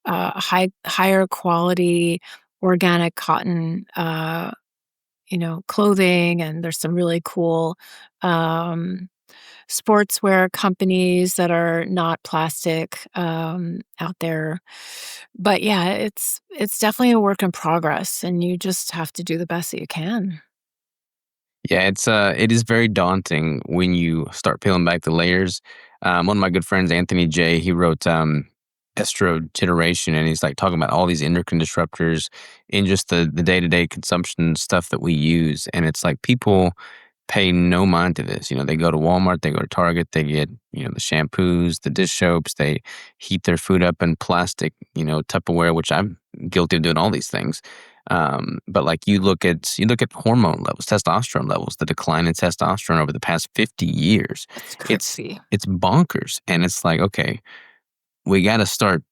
Speaker 1: higher quality organic cotton, clothing, and there's some really cool um, sportswear companies that are not plastic, out there. But yeah, it's definitely a work in progress, and you just have to do the best that you can.
Speaker 2: Yeah, it is very daunting when you start peeling back the layers. One of my good friends, Anthony J, he wrote Estro Generation, and he's like talking about all these endocrine disruptors in just the day to day consumption stuff that we use, and it's like people pay no mind to this. They go to Walmart, they go to Target, they get the shampoos, the dish soaps, they heat their food up in plastic, Tupperware, which I'm guilty of doing all these things. But like you look at hormone levels, testosterone levels, the decline in testosterone over the past 50 years.
Speaker 1: It's
Speaker 2: It's
Speaker 1: crazy.
Speaker 2: it's bonkers, and it's like okay, we got to start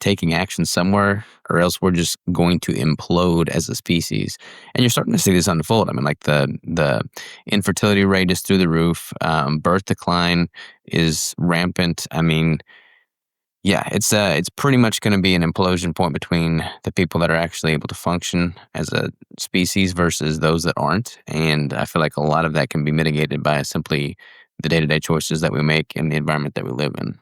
Speaker 2: taking action somewhere, or else we're just going to implode as a species. And you're starting to see this unfold. I mean, like the infertility rate is through the roof. Birth decline is rampant. I mean, yeah, it's pretty much going to be an implosion point between the people that are actually able to function as a species versus those that aren't. And I feel like a lot of that can be mitigated by simply the day to day choices that we make in the environment that we live in.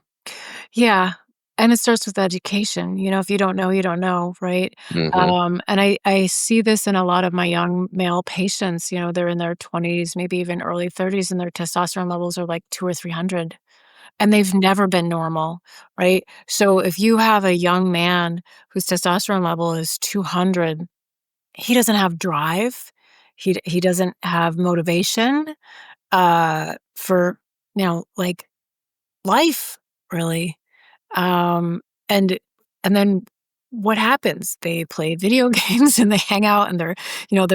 Speaker 1: Yeah, and it starts with education. If you don't know, you don't know, right?
Speaker 2: Hmm.
Speaker 1: And I see this in a lot of my young male patients. They're in their 20s, maybe even early 30s, and their testosterone levels are like 2 or 300, and they've never been normal, right? So if you have a young man whose testosterone level is 200, he doesn't have drive. He doesn't have motivation for, like, life, really. Um, and and then what happens? They play video games and they hang out, and they're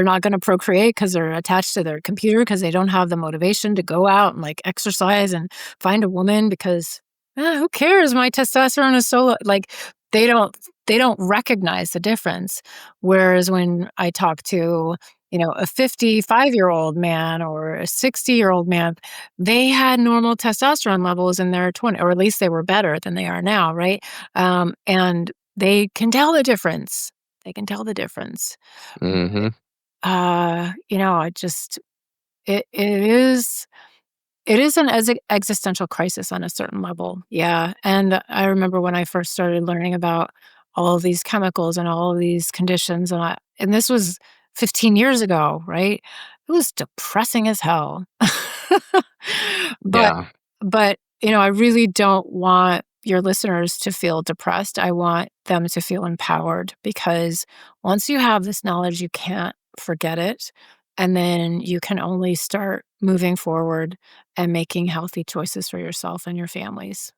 Speaker 1: not gonna procreate because 'cause they're attached to their computer because they don't have the motivation to go out and, like, exercise and find a woman because, who cares? My testosterone is so low." Like, they don't they don't recognize the difference. Whereas when I talk to, a 55-year-old man or a 60-year-old man, they had normal testosterone levels in their 20, or at least they were better than they are now, right? And they can tell the difference. They can tell the difference.
Speaker 2: Mhm.
Speaker 1: I just it is an existential crisis on a certain level, yeah, and I remember when I first started learning about all of these chemicals and all of these conditions, and this was 15 years ago, right? It was depressing as hell. But
Speaker 2: Yeah.
Speaker 1: I really don't want your listeners to feel depressed. I want them to feel empowered because once you have this knowledge, you can't forget it, and then you can only start moving forward and making healthy choices for yourself and your families.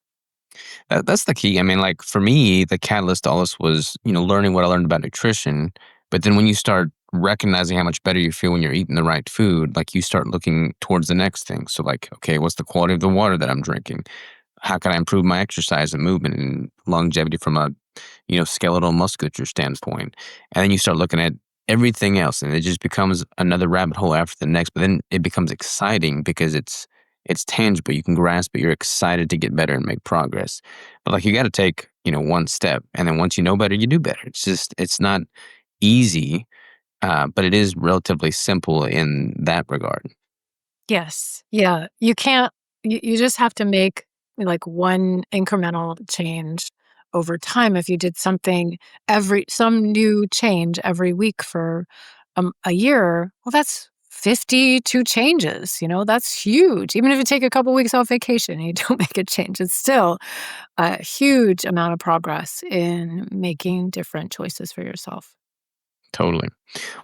Speaker 2: That's the key. I mean, like for me, the catalyst to all this was, learning what I learned about nutrition. But then when you start recognizing how much better you feel when you're eating the right food, like you start looking towards the next thing. So, like, okay, what's the quality of the water that I'm drinking? How can I improve my exercise and movement and longevity from a skeletal musculature standpoint? And then you start looking at everything else, and it just becomes another rabbit hole after the next. But then it becomes exciting because it's tangible. You can grasp it. You're excited to get better and make progress. But like you got to take one step, and then once you know better, you do better. It's not easy, but it is relatively simple in that regard.
Speaker 1: Yes. Yeah. You just have to make like one incremental change over time. If you did some new change every week for a year, well, that's 52 changes. That's huge. Even if you take a couple weeks off vacation and you don't make a change, it's still a huge amount of progress in making different choices for yourself.
Speaker 2: Totally.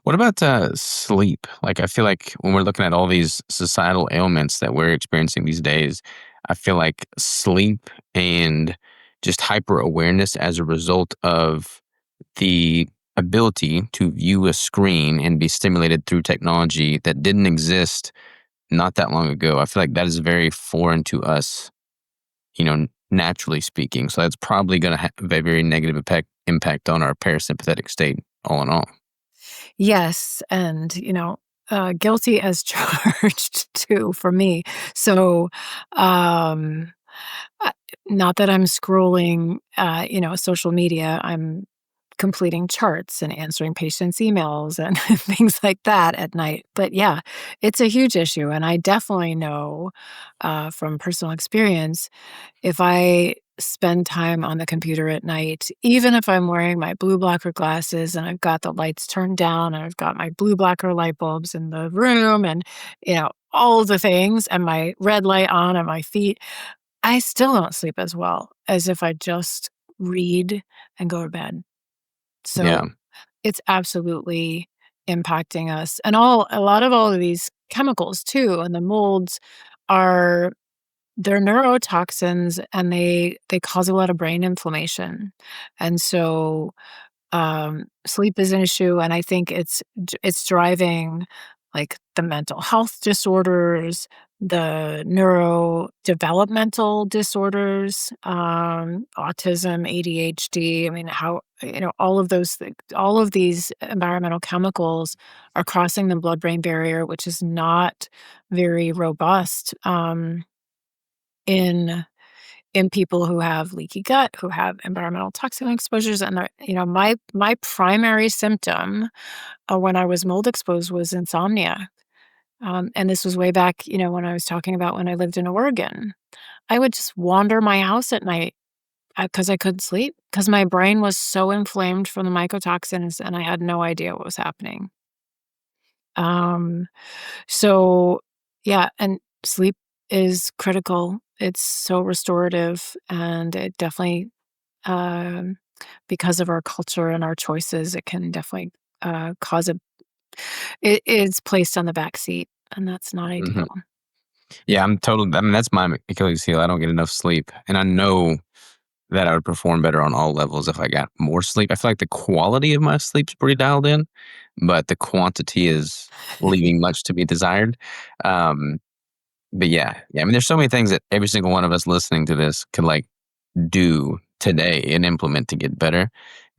Speaker 2: What about sleep? Like, I feel like when we're looking at all these societal ailments that we're experiencing these days, I feel like sleep and just hyper awareness as a result of the ability to view a screen and be stimulated through technology that didn't exist not that long ago. I feel like that is very foreign to us, naturally speaking. So that's probably going to have a very negative impact on our parasympathetic state, all in all.
Speaker 1: Yes, and, guilty as charged too for me. So, um, uh, not that I'm scrolling, social media, I'm completing charts and answering patients' emails and things like that at night. But yeah, it's a huge issue, and I definitely know, from personal experience if I spend time on the computer at night, even if I'm wearing my blue blocker glasses and I've got the lights turned down and I've got my blue blocker light bulbs in the room and, all of the things and my red light on at my feet, I still don't sleep as well as if I just read and go to bed.
Speaker 2: Yeah.
Speaker 1: So it's absolutely impacting us. And a lot of these chemicals too, and the molds are they're neurotoxins and they cause a lot of brain inflammation. And so, sleep is an issue, and I think it's driving, like, the mental health disorders, the neurodevelopmental disorders, autism, ADHD. I mean, all of all of these environmental chemicals are crossing the blood-brain barrier, which is not very robust, in people who have leaky gut, who have environmental toxin exposures, and my primary symptom, when I was mold exposed was insomnia. And this was way back, when I was talking about when I lived in Oregon. I would just wander my house at night because I couldn't sleep because my brain was so inflamed from the mycotoxins and I had no idea what was happening. Um, so yeah, and sleep is critical. It's so restorative and it definitely, um, because of our culture and our choices, it can definitely cause it is placed on the back seat, and that's not
Speaker 2: Mhm.
Speaker 1: ideal.
Speaker 2: Yeah, I mean, that's my Achilles heel. I don't get enough sleep, and I know that I would perform better on all levels if I got more sleep. I feel like the quality of my sleep's pretty dialed in, but the quantity is leaving much to be desired. Um, but yeah. I mean, there's so many things that every single one of us listening to this could like do today and implement to get better,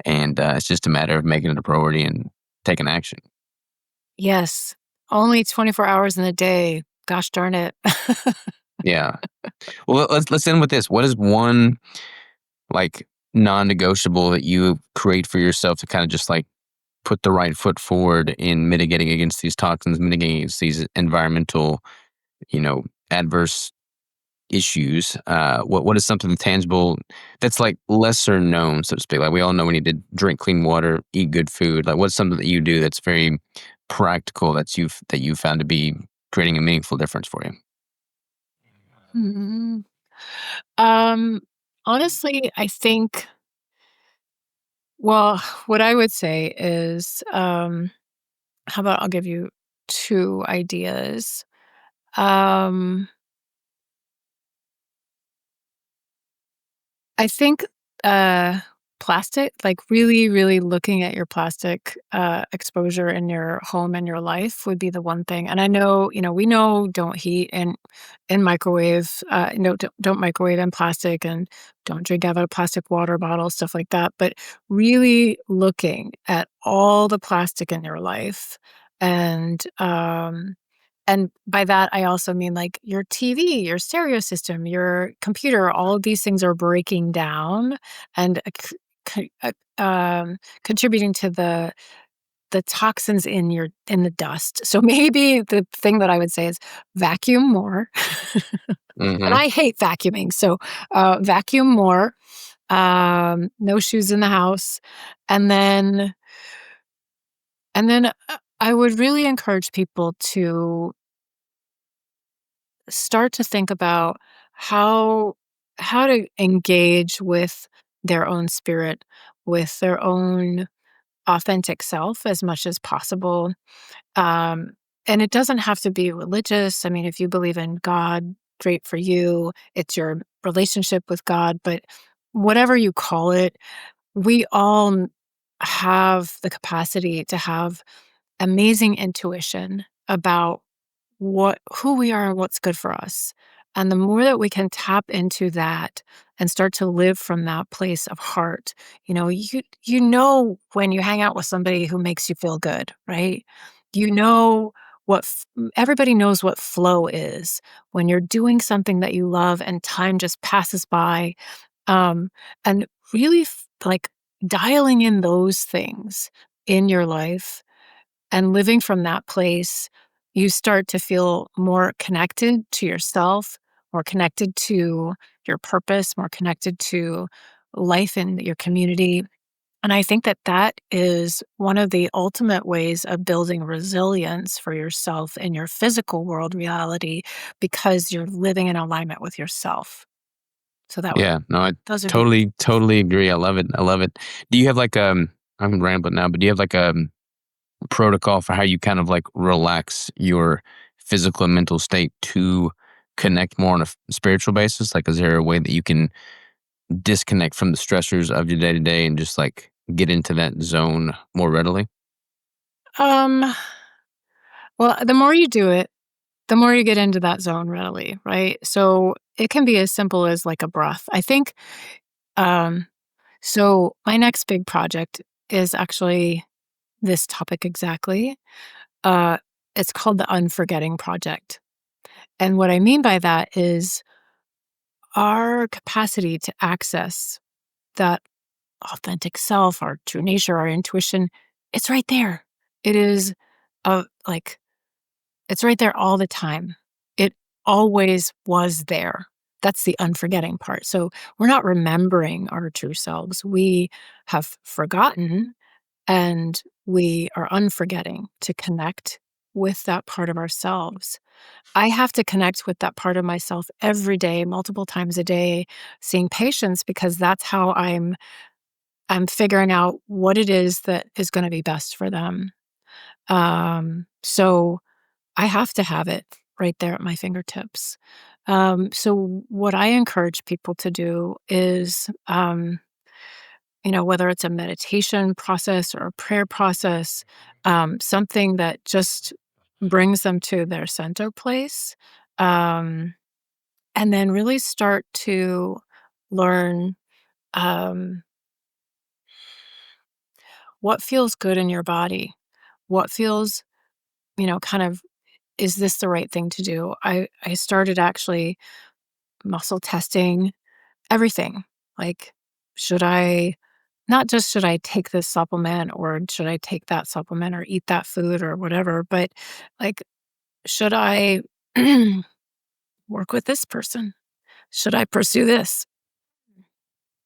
Speaker 2: and it's just a matter of making it a priority and taking action.
Speaker 1: Yes. Only 24 hours in a day. Gosh darn it.
Speaker 2: Yeah. Well, let's end with this. What is one like non-negotiable that you create for yourself to kind of just like put the right foot forward in mitigating against these toxins, mitigating against these environmental, adverse issues? What is something tangible that's like lesser known, so to speak? Like we all know we need to drink clean water, eat good food. Like what's something that you do that's very practical that you've found to be creating a meaningful difference for you?
Speaker 1: Mhm. Um, Honestly, I think, well, what I would say is, how about I'll give you 2 ideas. Um, I think, uh, plastic, like, really, really looking at your plastic, exposure in your home and your life would be the one thing, and I know, we know don't heat and microwave, don't microwave in plastic and don't drink out of a plastic water bottle, stuff like that, but really looking at all the plastic in your life and by that, I also mean like your TV, your stereo system, your computer, all of these things are breaking down and contributing to the toxins in the dust. So maybe the thing that I would say is vacuum more. And
Speaker 2: Hmm.
Speaker 1: I hate vacuuming, so vacuum more. No shoes in the house, and then I would really encourage people to start to think about how how to engage with their own spirit, with their own authentic self as much as possible. Um, and it doesn't have to be religious. I mean, if you believe in God, great for you. It's your relationship with God, but whatever you call it, we all have the capacity to have amazing intuition about who we are and what's good for us. And the more that we can tap into that and start to live from that place of heart, you know when you hang out with somebody who makes you feel good, right? You know everybody knows what flow is when you're doing something that you love and time just passes by. Um, and really like dialing in those things in your life and living from that place, you start to feel more connected to yourself, more connected to your purpose, more connected to life in your community. And I think that that is one of the ultimate ways of building resilience for yourself in your physical world reality because you're living in alignment with yourself. So
Speaker 2: Yeah, no, I
Speaker 1: those would be
Speaker 2: totally agree. I love it. I love it. Do you have like I'm rambling now, but do you have like a protocol for how you kind of like relax your physical and mental state to connect more on a spiritual basis? Like, is there a way that you can disconnect from the stressors of your day to day and just like get into that zone more readily?
Speaker 1: um well, the more you do it, the more you get into that zone readily, right? So it can be as simple as like a breath. I think um so my next big project is actually this topic exactly. Uh it's called the Unforgetting Project. And what I mean by that is our capacity to access that authentic self, our true nature, our intuition, it's right there. It is like it's right there all the time. It always was there. That's the unforgetting part. So we're not remembering our true selves. We have forgotten and we are unforgetting to connect with that part of ourselves. I have to connect with that part of myself every day, multiple times a day, seeing patients because that's how I'm figuring out what it is that is going to be best for them. So I have to have it right there at my fingertips. So what I encourage people to do is, whether it's a meditation process or a prayer process, something that just brings them to their center place, um, and then really start to learn um, what feels good in your body, what feels kind of, is this the right thing to do? I started actually muscle testing everything. Like, should I not just should I take this supplement or should I take that supplement or eat that food or whatever, but like, should I work with this person? Should I pursue this?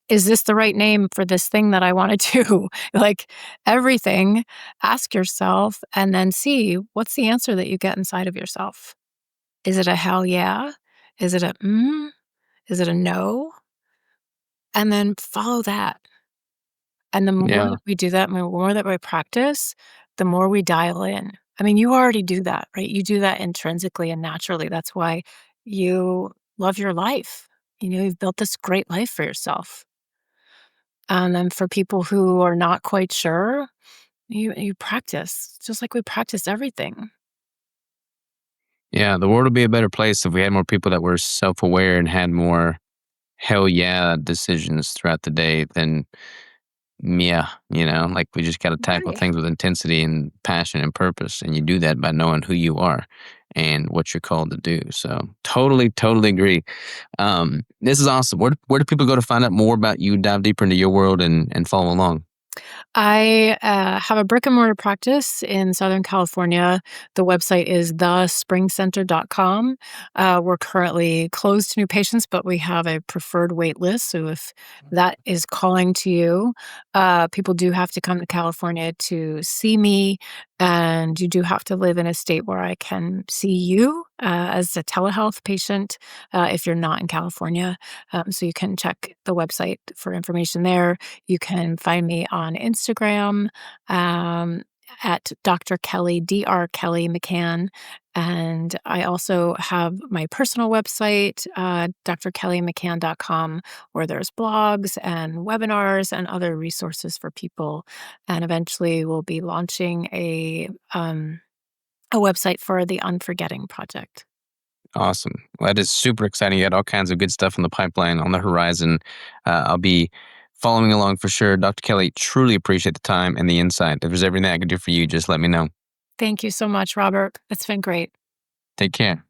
Speaker 1: Is this the right name for this thing that I want to do? Like everything, ask yourself and then see what's the answer that you get inside of yourself. Is it a hell yeah? Is it a Is it a no? And then follow that. And the more
Speaker 2: Yeah.
Speaker 1: that we do that, and the more that we practice, the more we dial in. I mean, you already do that, right? You do that intrinsically and naturally. That's why you love your life. You've built this great life for yourself. And then for people who are not quite sure, you practice, just like we practice everything.
Speaker 2: Yeah. The world would be a better place if we had more people that were self aware and had more hell yeah decisions throughout the day than yeah, like we just got to tackle
Speaker 1: Right.
Speaker 2: things with intensity and passion and purpose. And you do that by knowing who you are and what you're called to do. So totally, totally agree. This is awesome. Where do people go to find out more about you, dive deeper into your world and follow along?
Speaker 1: I have a brick and mortar practice in Southern California. The website is thespringcenter.com. We're currently closed to new patients, but we have a preferred wait list. So if that is calling to you, people do have to come to California to see me. And you do have to live in a state where I can see you as a telehealth patient if you're not in California. So you can check the website for information there. You can find me on Instagram at Dr. Kelly, Dr. Kelly McCann. And I also have my personal website, drkellymccann.com, where there's blogs and webinars and other resources for people. And eventually we'll be launching a website for the Unforgetting Project.
Speaker 2: Awesome. Well, that is super exciting. You got all kinds of good stuff on the pipeline, on the horizon. I'll be following along for sure. Dr. Kelly, truly appreciate the time and the insight. If there's everything I can do for you, just let me know.
Speaker 1: Thank you so much, Robert. It's been great.
Speaker 2: Take care.